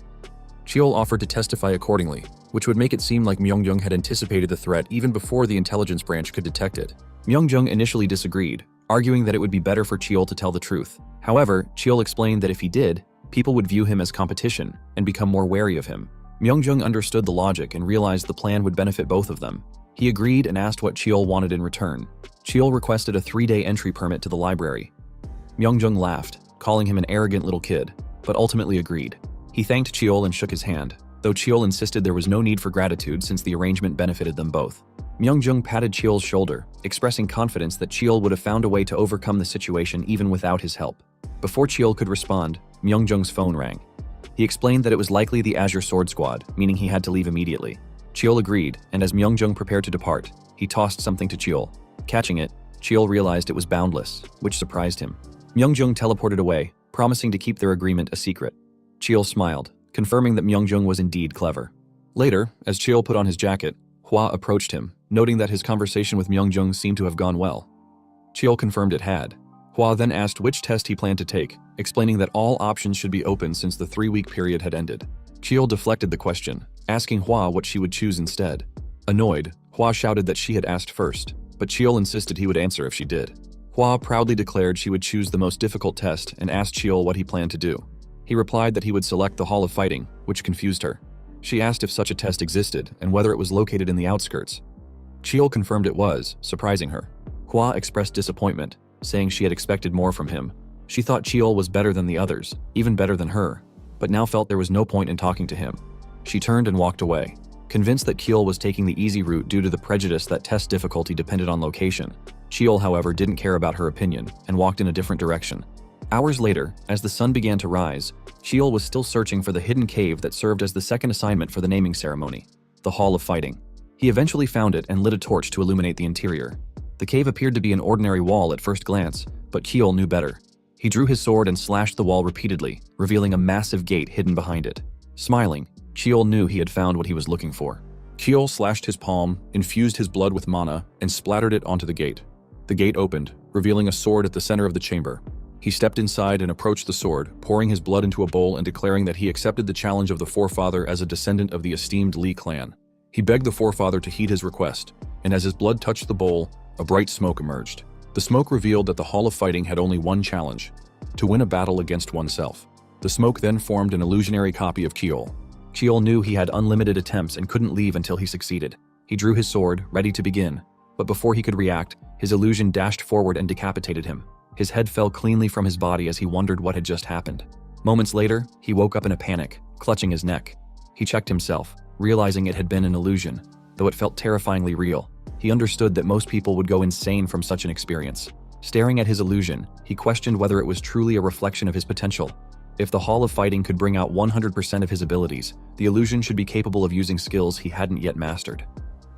Cheol offered to testify accordingly, which would make it seem like Myeongjung had anticipated the threat even before the intelligence branch could detect it. Myeongjung initially disagreed, arguing that it would be better for Cheol to tell the truth. However, Cheol explained that if he did, people would view him as competition and become more wary of him. Myeongjung understood the logic and realized the plan would benefit both of them. He agreed and asked what Cheol wanted in return. Cheol requested a 3-day entry permit to the library. Myeongjung laughed, calling him an arrogant little kid, but ultimately agreed. He thanked Cheol and shook his hand, though Cheol insisted there was no need for gratitude since the arrangement benefited them both. Myeongjung patted Cheol's shoulder, expressing confidence that Cheol would have found a way to overcome the situation even without his help. Before Cheol could respond, Myeongjung's phone rang. He explained that it was likely the Azure Sword Squad, meaning he had to leave immediately. Cheol agreed, and as Myeongjung prepared to depart, he tossed something to Cheol. Catching it, Cheol realized it was boundless, which surprised him. Myeongjung teleported away, promising to keep their agreement a secret. Cheol smiled, confirming that Myeongjung was indeed clever. Later, as Cheol put on his jacket, Hwa approached him, noting that his conversation with Myeongjung seemed to have gone well. Cheol confirmed it had. Hwa then asked which test he planned to take, explaining that all options should be open since the 3-week period had ended. Cheol deflected the question, asking Hwa what she would choose instead. Annoyed, Hwa shouted that she had asked first, but Cheol insisted he would answer if she did. Hwa proudly declared she would choose the most difficult test and asked Cheol what he planned to do. He replied that he would select the Hall of Fighting, which confused her. She asked if such a test existed and whether it was located in the outskirts. Cheol confirmed it was, surprising her. Hwa expressed disappointment, saying she had expected more from him. She thought Cheol was better than the others, even better than her, but now felt there was no point in talking to him. She turned and walked away, convinced that Cheol was taking the easy route due to the prejudice that test difficulty depended on location. Cheol, however, didn't care about her opinion and walked in a different direction. Hours later, as the sun began to rise, Cheol was still searching for the hidden cave that served as the second assignment for the naming ceremony, the Hall of Fighting. He eventually found it and lit a torch to illuminate the interior. The cave appeared to be an ordinary wall at first glance, but Cheol knew better. He drew his sword and slashed the wall repeatedly, revealing a massive gate hidden behind it. Smiling, Cheol knew he had found what he was looking for. Cheol slashed his palm, infused his blood with mana, and splattered it onto the gate. The gate opened, revealing a sword at the center of the chamber. He stepped inside and approached the sword, pouring his blood into a bowl and declaring that he accepted the challenge of the forefather as a descendant of the esteemed Lee clan. He begged the forefather to heed his request, and as his blood touched the bowl, a bright smoke emerged. The smoke revealed that the Hall of Fighting had only one challenge: to win a battle against oneself. The smoke then formed an illusionary copy of Cheol. Cheol knew he had unlimited attempts and couldn't leave until he succeeded. He drew his sword, ready to begin, but before he could react, his illusion dashed forward and decapitated him. His head fell cleanly from his body as he wondered what had just happened. Moments later, he woke up in a panic, clutching his neck. He checked himself, realizing it had been an illusion, though it felt terrifyingly real. He understood that most people would go insane from such an experience. Staring at his illusion, he questioned whether it was truly a reflection of his potential. If the Hall of Fighting could bring out 100% of his abilities, the illusion should be capable of using skills he hadn't yet mastered.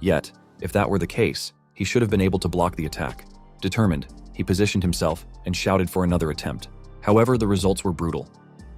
Yet, if that were the case, he should have been able to block the attack. Determined, he positioned himself and shouted for another attempt. However, the results were brutal.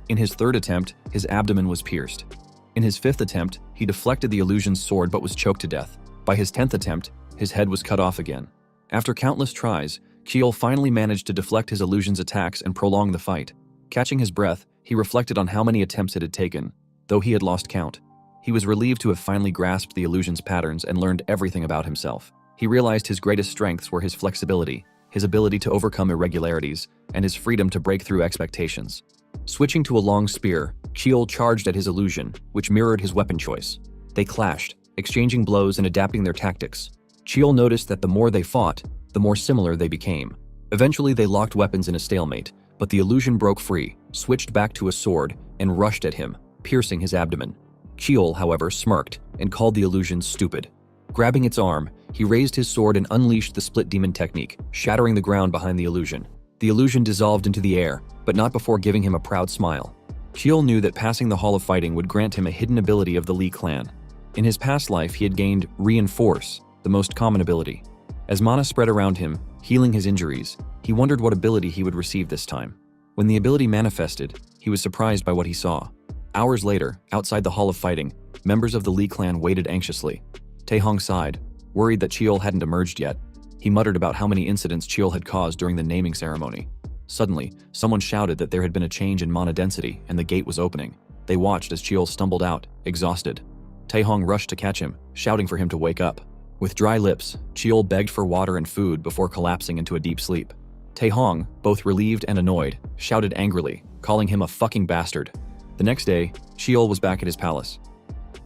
In his third attempt, his abdomen was pierced. In his fifth attempt, he deflected the illusion's sword but was choked to death. By his 10th attempt, his head was cut off again. After countless tries, Cheol finally managed to deflect his illusion's attacks and prolong the fight. Catching his breath, he reflected on how many attempts it had taken, though he had lost count. He was relieved to have finally grasped the illusion's patterns and learned everything about himself. He realized his greatest strengths were his flexibility, his ability to overcome irregularities, and his freedom to break through expectations. Switching to a long spear, Cheol charged at his illusion, which mirrored his weapon choice. They clashed, exchanging blows and adapting their tactics. Cheol noticed that the more they fought, the more similar they became. Eventually they locked weapons in a stalemate, but the illusion broke free, switched back to a sword, and rushed at him, piercing his abdomen. Cheol, however, smirked and called the illusion stupid. Grabbing its arm, he raised his sword and unleashed the split demon technique, shattering the ground behind the illusion. The illusion dissolved into the air, but not before giving him a proud smile. Cheol knew that passing the Hall of Fighting would grant him a hidden ability of the Lee clan. In his past life, he had gained Reinforce, the most common ability. As mana spread around him, healing his injuries, he wondered what ability he would receive this time. When the ability manifested, he was surprised by what he saw. Hours later, outside the Hall of Fighting, members of the Lee clan waited anxiously. Taehong sighed, worried that Cheol hadn't emerged yet. He muttered about how many incidents Cheol had caused during the naming ceremony. Suddenly, someone shouted that there had been a change in mana density and the gate was opening. They watched as Cheol stumbled out, exhausted. Taehong rushed to catch him, shouting for him to wake up. With dry lips, Cheol begged for water and food before collapsing into a deep sleep. Taehong, both relieved and annoyed, shouted angrily, calling him a fucking bastard. The next day, Cheol was back at his palace.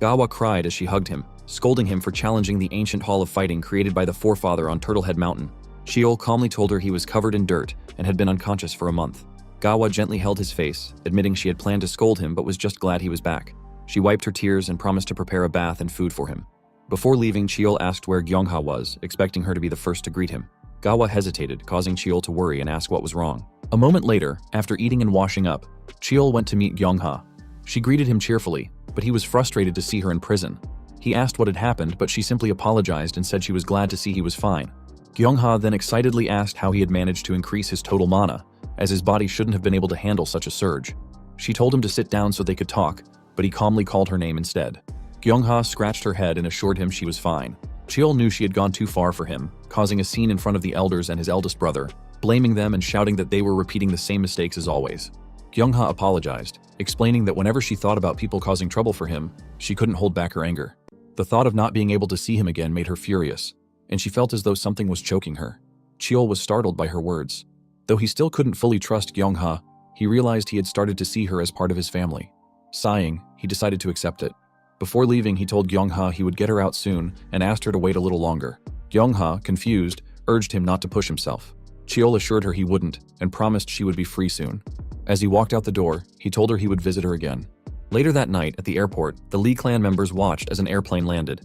Gawa cried as she hugged him, scolding him for challenging the ancient hall of fighting created by the forefather on Turtlehead Mountain. Cheol calmly told her he was covered in dirt and had been unconscious for a month. Gawa gently held his face, admitting she had planned to scold him but was just glad he was back. She wiped her tears and promised to prepare a bath and food for him. Before leaving, Cheol asked where Gyeongha was, expecting her to be the first to greet him. Gawa hesitated, causing Cheol to worry and ask what was wrong. A moment later, after eating and washing up, Cheol went to meet Gyeongha. She greeted him cheerfully, but he was frustrated to see her in prison. He asked what had happened, but she simply apologized and said she was glad to see he was fine. Gyeongha then excitedly asked how he had managed to increase his total mana, as his body shouldn't have been able to handle such a surge. She told him to sit down so they could talk, but he calmly called her name instead. Gyeongha scratched her head and assured him she was fine. Cheol knew she had gone too far for him, causing a scene in front of the elders and his eldest brother, blaming them and shouting that they were repeating the same mistakes as always. Gyeongha apologized, explaining that whenever she thought about people causing trouble for him, she couldn't hold back her anger. The thought of not being able to see him again made her furious, and she felt as though something was choking her. Cheol was startled by her words. Though he still couldn't fully trust Gyeongha, he realized he had started to see her as part of his family. Sighing, he decided to accept it. Before leaving, he told Gyeongha he would get her out soon and asked her to wait a little longer. Gyeongha, confused, urged him not to push himself. Cheol assured her he wouldn't and promised she would be free soon. As he walked out the door, he told her he would visit her again. Later that night, at the airport, the Lee clan members watched as an airplane landed.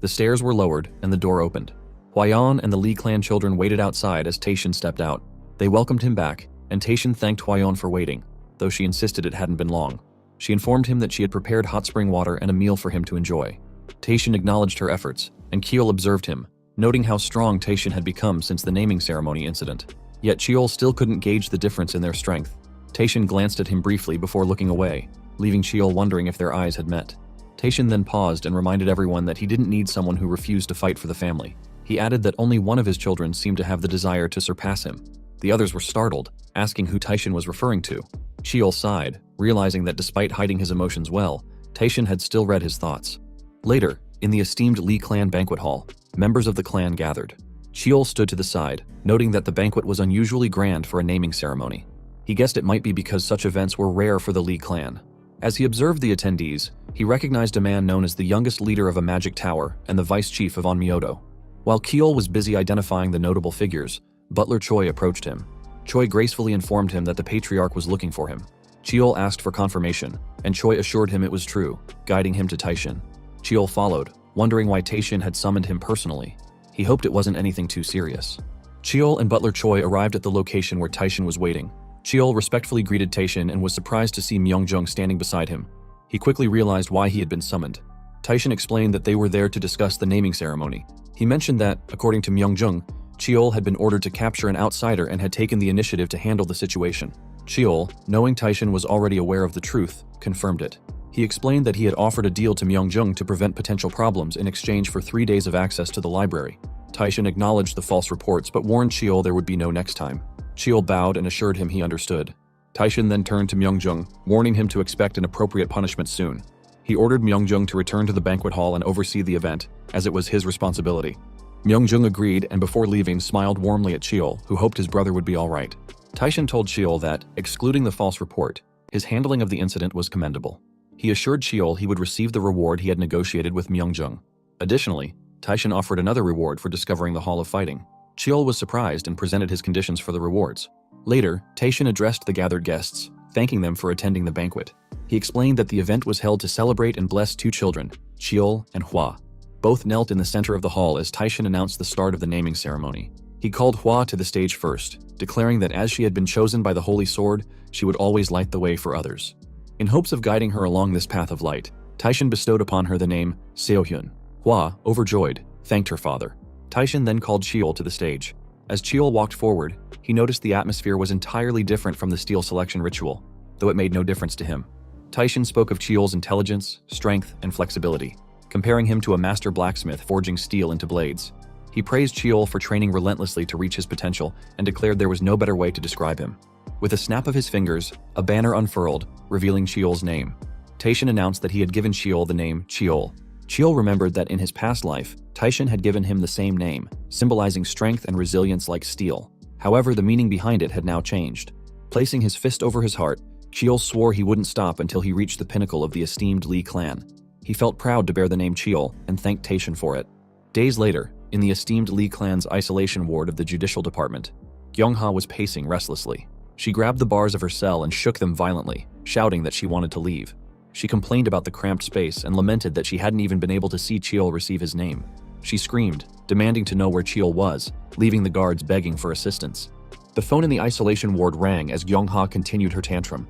The stairs were lowered and the door opened. Hwayeon and the Lee clan children waited outside as Taeshin stepped out. They welcomed him back, and Taeshin thanked Hwayeon for waiting, though she insisted it hadn't been long. She informed him that she had prepared hot spring water and a meal for him to enjoy. Taeshin acknowledged her efforts, and Cheol observed him, noting how strong Taeshin had become since the naming ceremony incident. Yet Cheol still couldn't gauge the difference in their strength. Taeshin glanced at him briefly before looking away, leaving Cheol wondering if their eyes had met. Taeshin then paused and reminded everyone that he didn't need someone who refused to fight for the family. He added that only one of his children seemed to have the desire to surpass him. The others were startled, asking who Taeshin was referring to. Cheol sighed, realizing that despite hiding his emotions well, Taeshin had still read his thoughts. Later, in the esteemed Lee clan banquet hall, members of the clan gathered. Cheol stood to the side, noting that the banquet was unusually grand for a naming ceremony. He guessed it might be because such events were rare for the Lee clan. As he observed the attendees, he recognized a man known as the youngest leader of a magic tower and the vice chief of Onmyodo. While Cheol was busy identifying the notable figures, Butler Choi approached him. Choi gracefully informed him that the patriarch was looking for him. Cheol asked for confirmation, and Choi assured him it was true, guiding him to Taeshin. Cheol followed, wondering why Taeshin had summoned him personally. He hoped it wasn't anything too serious. Cheol and Butler Choi arrived at the location where Taeshin was waiting. Cheol respectfully greeted Taeshin and was surprised to see Myeongjung standing beside him. He quickly realized why he had been summoned. Taeshin explained that they were there to discuss the naming ceremony. He mentioned that, according to Myeongjung, Cheol had been ordered to capture an outsider and had taken the initiative to handle the situation. Cheol, knowing Taeshin was already aware of the truth, confirmed it. He explained that he had offered a deal to Myeongjung to prevent potential problems in exchange for 3 days of access to the library. Taeshin acknowledged the false reports but warned Cheol there would be no next time. Cheol bowed and assured him he understood. Taeshin then turned to Myeongjung, warning him to expect an appropriate punishment soon. He ordered Myeongjung to return to the banquet hall and oversee the event, as it was his responsibility. Myeongjung agreed and before leaving smiled warmly at Cheol, who hoped his brother would be alright. Taeshin told Cheol that, excluding the false report, his handling of the incident was commendable. He assured Cheol he would receive the reward he had negotiated with Myeongjung. Additionally, Taeshin offered another reward for discovering the Hall of Fighting. Cheol was surprised and presented his conditions for the rewards. Later, Taeshin addressed the gathered guests, thanking them for attending the banquet. He explained that the event was held to celebrate and bless 2 children, Cheol and Hwa. Both knelt in the center of the hall as Taeshin announced the start of the naming ceremony. He called Hwa to the stage first, declaring that as she had been chosen by the Holy Sword, she would always light the way for others. In hopes of guiding her along this path of light, Taeshin bestowed upon her the name Seohyun. Hwa, overjoyed, thanked her father. Taeshin then called Cheol to the stage. As Cheol walked forward, he noticed the atmosphere was entirely different from the steel selection ritual, though it made no difference to him. Taishan spoke of Cheol's intelligence, strength, and flexibility, comparing him to a master blacksmith forging steel into blades. He praised Cheol for training relentlessly to reach his potential and declared there was no better way to describe him. With a snap of his fingers, a banner unfurled, revealing Cheol's name. Taishan announced that he had given Cheol the name Cheol. Cheol remembered that in his past life, Taishan had given him the same name, symbolizing strength and resilience like steel. However, the meaning behind it had now changed. Placing his fist over his heart, Cheol swore he wouldn't stop until he reached the pinnacle of the esteemed Lee clan. He felt proud to bear the name Cheol and thanked Taishan for it. Days later, in the esteemed Lee clan's isolation ward of the judicial department, Gyeongha was pacing restlessly. She grabbed the bars of her cell and shook them violently, shouting that she wanted to leave. She complained about the cramped space and lamented that she hadn't even been able to see Cheol receive his name. She screamed, demanding to know where Cheol was, leaving the guards begging for assistance. The phone in the isolation ward rang as Gyeongha continued her tantrum.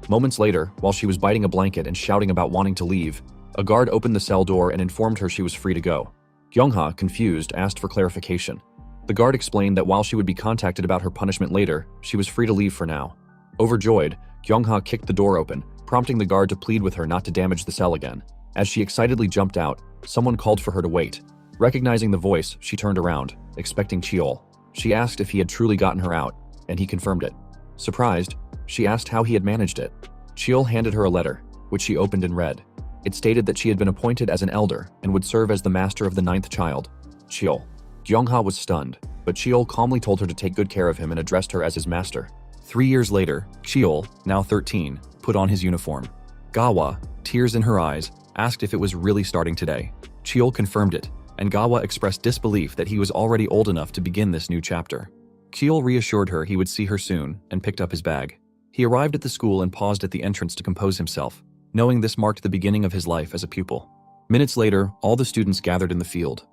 Moments later, while she was biting a blanket and shouting about wanting to leave, a guard opened the cell door and informed her she was free to go. Gyeongha, confused, asked for clarification. The guard explained that while she would be contacted about her punishment later, she was free to leave for now. Overjoyed, Gyeongha kicked the door open, prompting the guard to plead with her not to damage the cell again. As she excitedly jumped out, someone called for her to wait. Recognizing the voice, she turned around, expecting Cheol. She asked if he had truly gotten her out, and he confirmed it. Surprised, she asked how he had managed it. Cheol handed her a letter, which she opened and read. It stated that she had been appointed as an elder and would serve as the master of the 9th child, Cheol. Gyeongha was stunned, but Cheol calmly told her to take good care of him and addressed her as his master. 3 years later, Cheol, now 13, put on his uniform. Gawa, tears in her eyes, asked if it was really starting today. Cheol confirmed it, and Gawa expressed disbelief that he was already old enough to begin this new chapter. Cheol reassured her he would see her soon and picked up his bag. He arrived at the school and paused at the entrance to compose himself, knowing this marked the beginning of his life as a pupil. Minutes later, all the students gathered in the field.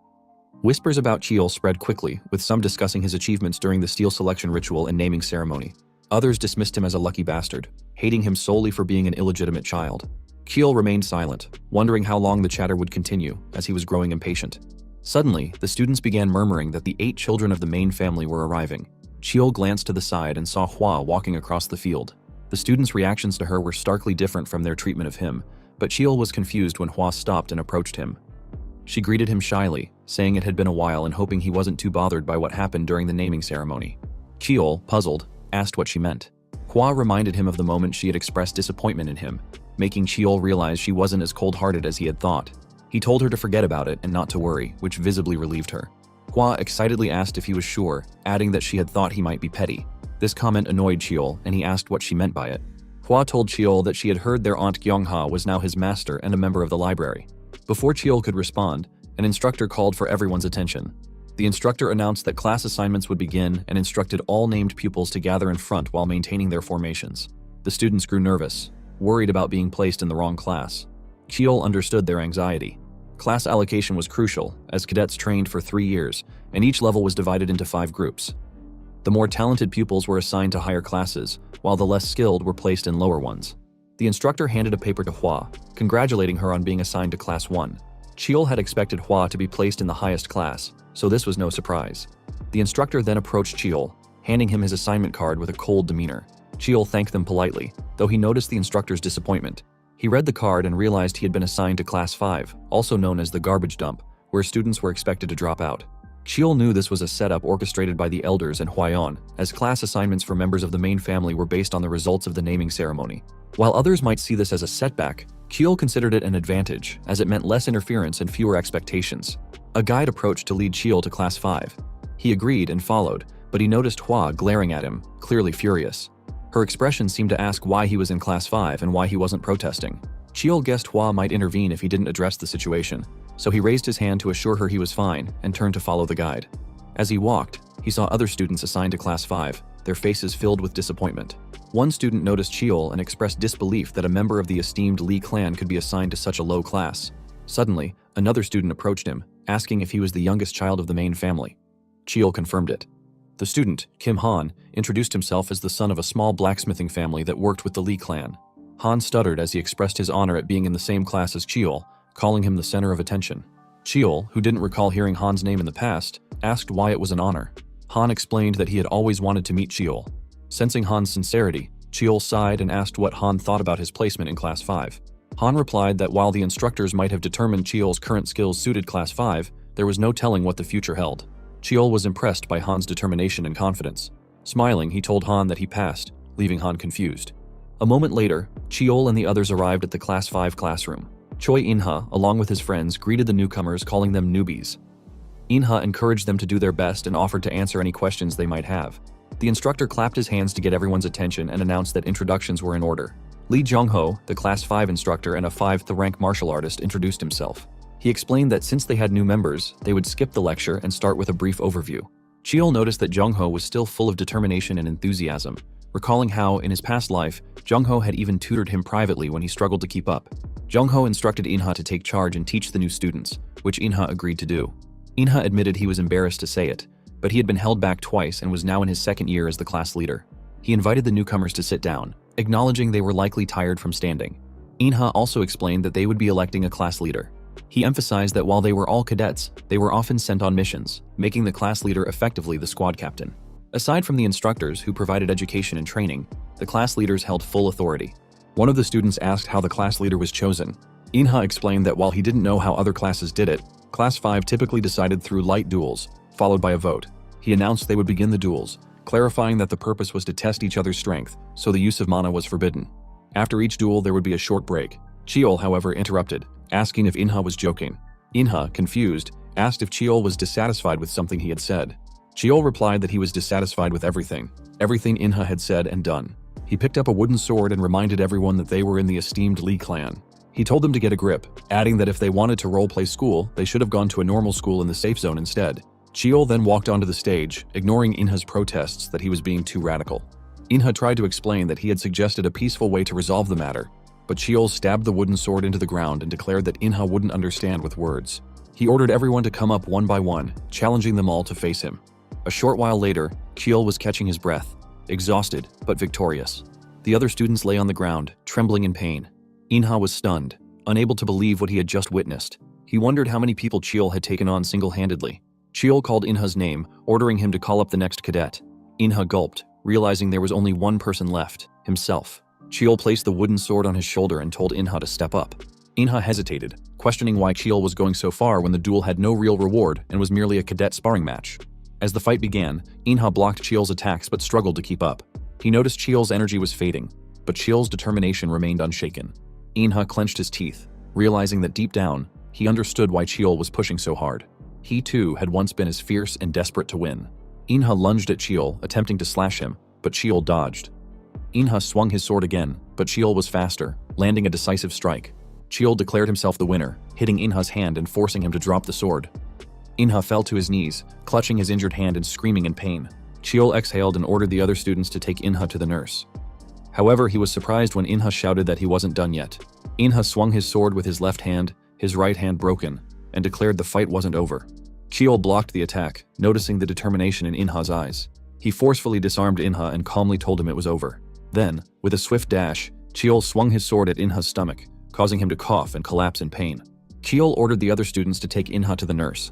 Whispers about Cheol spread quickly, with some discussing his achievements during the steel selection ritual and naming ceremony. Others dismissed him as a lucky bastard, hating him solely for being an illegitimate child. Cheol remained silent, wondering how long the chatter would continue, as he was growing impatient. Suddenly, the students began murmuring that the 8 children of the main family were arriving. Cheol glanced to the side and saw Hua walking across the field. The students' reactions to her were starkly different from their treatment of him, but Cheol was confused when Hua stopped and approached him. She greeted him shyly, saying it had been a while and hoping he wasn't too bothered by what happened during the naming ceremony. Cheol, puzzled, asked what she meant. Hua reminded him of the moment she had expressed disappointment in him, making Cheol realize she wasn't as cold-hearted as he had thought. He told her to forget about it and not to worry, which visibly relieved her. Hua excitedly asked if he was sure, adding that she had thought he might be petty. This comment annoyed Cheol, and he asked what she meant by it. Hua told Cheol that she had heard their aunt Gyeongha was now his master and a member of the library. Before Cheol could respond, an instructor called for everyone's attention. The instructor announced that class assignments would begin and instructed all named pupils to gather in front while maintaining their formations. The students grew nervous, worried about being placed in the wrong class. Cheol understood their anxiety. Class allocation was crucial, as cadets trained for 3 years, and each level was divided into 5 groups. The more talented pupils were assigned to higher classes, while the less skilled were placed in lower ones. The instructor handed a paper to Hua, congratulating her on being assigned to Class 1. Cheol had expected Hua to be placed in the highest class, so this was no surprise. The instructor then approached Cheol, handing him his assignment card with a cold demeanor. Cheol thanked them politely, though he noticed the instructor's disappointment. He read the card and realized he had been assigned to Class 5, also known as the garbage dump, where students were expected to drop out. Cheol knew this was a setup orchestrated by the elders and Hwayeon, as class assignments for members of the main family were based on the results of the naming ceremony. While others might see this as a setback, Cheol considered it an advantage, as it meant less interference and fewer expectations. A guide approached to lead Cheol to Class 5. He agreed and followed, but he noticed Hwa glaring at him, clearly furious. Her expression seemed to ask why he was in Class 5 and why he wasn't protesting. Cheol guessed Hwa might intervene if he didn't address the situation, so he raised his hand to assure her he was fine and turned to follow the guide. As he walked, he saw other students assigned to Class 5, their faces filled with disappointment. One student noticed Cheol and expressed disbelief that a member of the esteemed Lee clan could be assigned to such a low class. Suddenly, another student approached him, asking if he was the youngest child of the main family. Cheol confirmed it. The student, Kim Han, introduced himself as the son of a small blacksmithing family that worked with the Lee clan. Han stuttered as he expressed his honor at being in the same class as Cheol, calling him the center of attention. Cheol, who didn't recall hearing Han's name in the past, asked why it was an honor. Han explained that he had always wanted to meet Cheol. Sensing Han's sincerity, Cheol sighed and asked what Han thought about his placement in Class 5. Han replied that while the instructors might have determined Cheol's current skills suited Class 5, there was no telling what the future held. Cheol was impressed by Han's determination and confidence. Smiling, he told Han that he passed, leaving Han confused. A moment later, Cheol and the others arrived at the Class 5 classroom. Choi In-ha, along with his friends, greeted the newcomers, calling them newbies. In-ha encouraged them to do their best and offered to answer any questions they might have. The instructor clapped his hands to get everyone's attention and announced that introductions were in order. Lee Jung-ho, the Class 5 instructor and a 5th rank martial artist, introduced himself. He explained that since they had new members, they would skip the lecture and start with a brief overview. Cheol noticed that Jung-ho was still full of determination and enthusiasm, recalling how, in his past life, Jung-ho had even tutored him privately when he struggled to keep up. Jung-ho instructed In-ha to take charge and teach the new students, which In-ha agreed to do. In-ha admitted he was embarrassed to say it, but he had been held back twice and was now in his second year as the class leader. He invited the newcomers to sit down, acknowledging they were likely tired from standing. In-ha also explained that they would be electing a class leader. He emphasized that while they were all cadets, they were often sent on missions, making the class leader effectively the squad captain. Aside from the instructors who provided education and training, the class leaders held full authority. One of the students asked how the class leader was chosen. In-ha explained that while he didn't know how other classes did it, Class 5 typically decided through light duels, followed by a vote. He announced they would begin the duels, clarifying that the purpose was to test each other's strength, so the use of mana was forbidden. After each duel, there would be a short break. Cheol, however, interrupted, asking if In-ha was joking. In-ha, confused, asked if Cheol was dissatisfied with something he had said. Cheol replied that he was dissatisfied with everything In-ha had said and done. He picked up a wooden sword and reminded everyone that they were in the esteemed Lee clan. He told them to get a grip, adding that if they wanted to roleplay school, they should have gone to a normal school in the safe zone instead. Cheol then walked onto the stage, ignoring In-ha's protests that he was being too radical. In-ha tried to explain that he had suggested a peaceful way to resolve the matter, but Cheol stabbed the wooden sword into the ground and declared that In-ha wouldn't understand with words. He ordered everyone to come up one by one, challenging them all to face him. A short while later, Cheol was catching his breath, exhausted but victorious. The other students lay on the ground, trembling in pain. In-ha was stunned, unable to believe what he had just witnessed. He wondered how many people Cheol had taken on single-handedly. Cheol called In-ha's name, ordering him to call up the next cadet. In-ha gulped, realizing there was only one person left, himself. Cheol placed the wooden sword on his shoulder and told In-ha to step up. In-ha hesitated, questioning why Cheol was going so far when the duel had no real reward and was merely a cadet sparring match. As the fight began, In-ha blocked Cheol's attacks but struggled to keep up. He noticed Cheol's energy was fading, but Cheol's determination remained unshaken. In-ha clenched his teeth, realizing that deep down, he understood why Cheol was pushing so hard. He too had once been as fierce and desperate to win. In-ha lunged at Cheol, attempting to slash him, but Cheol dodged. In-ha swung his sword again, but Cheol was faster, landing a decisive strike. Cheol declared himself the winner, hitting In-ha's hand and forcing him to drop the sword. In-ha fell to his knees, clutching his injured hand and screaming in pain. Cheol exhaled and ordered the other students to take In-ha to the nurse. However, he was surprised when In-ha shouted that he wasn't done yet. In-ha swung his sword with his left hand, his right hand broken, and declared the fight wasn't over. Cheol blocked the attack, noticing the determination in In-ha's eyes. He forcefully disarmed In-ha and calmly told him it was over. Then, with a swift dash, Cheol swung his sword at In-ha's stomach, causing him to cough and collapse in pain. Cheol ordered the other students to take In-ha to the nurse.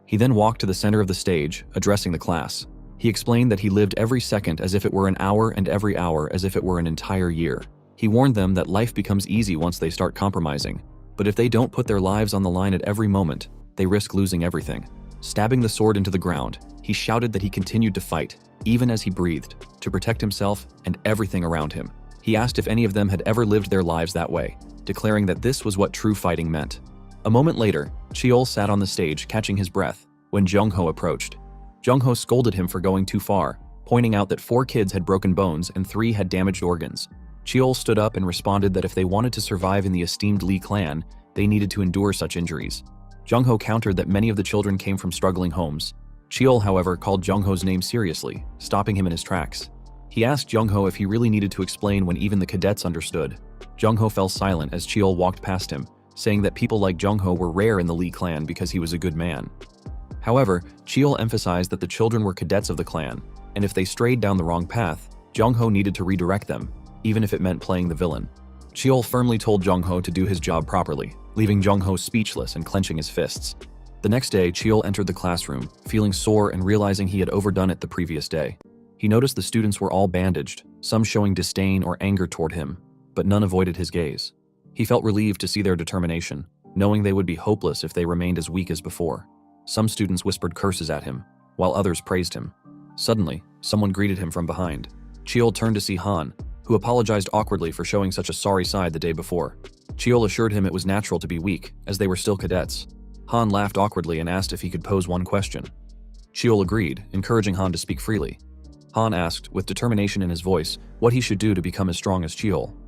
He then walked to the center of the stage, addressing the class. He explained that he lived every second as if it were an hour and every hour as if it were an entire year. He warned them that life becomes easy once they start compromising, but if they don't put their lives on the line at every moment, they risk losing everything. Stabbing the sword into the ground, he shouted that he continued to fight, even as he breathed, to protect himself and everything around him. He asked if any of them had ever lived their lives that way, declaring that this was what true fighting meant. A moment later, Cheol sat on the stage, catching his breath, when Jung-ho approached. Jung-ho scolded him for going too far, pointing out that 4 kids had broken bones and 3 had damaged organs. Cheol stood up and responded that if they wanted to survive in the esteemed Lee clan, they needed to endure such injuries. Jung-ho countered that many of the children came from struggling homes. Cheol, however, called Jung-ho's name seriously, stopping him in his tracks. He asked Jung-ho if he really needed to explain when even the cadets understood. Jung-ho fell silent as Cheol walked past him, saying that people like Jung-ho were rare in the Lee clan because he was a good man. However, Cheol emphasized that the children were cadets of the clan, and if they strayed down the wrong path, Jung-ho needed to redirect them, even if it meant playing the villain. Cheol firmly told Jung-ho to do his job properly, leaving Jung-ho speechless and clenching his fists. The next day, Cheol entered the classroom, feeling sore and realizing he had overdone it the previous day. He noticed the students were all bandaged, some showing disdain or anger toward him, but none avoided his gaze. He felt relieved to see their determination, knowing they would be hopeless if they remained as weak as before. Some students whispered curses at him, while others praised him. Suddenly, someone greeted him from behind. Cheol turned to see Han, who apologized awkwardly for showing such a sorry side the day before. Cheol assured him it was natural to be weak, as they were still cadets. Han laughed awkwardly and asked if he could pose one question. Cheol agreed, encouraging Han to speak freely. Han asked, with determination in his voice, what he should do to become as strong as Cheol.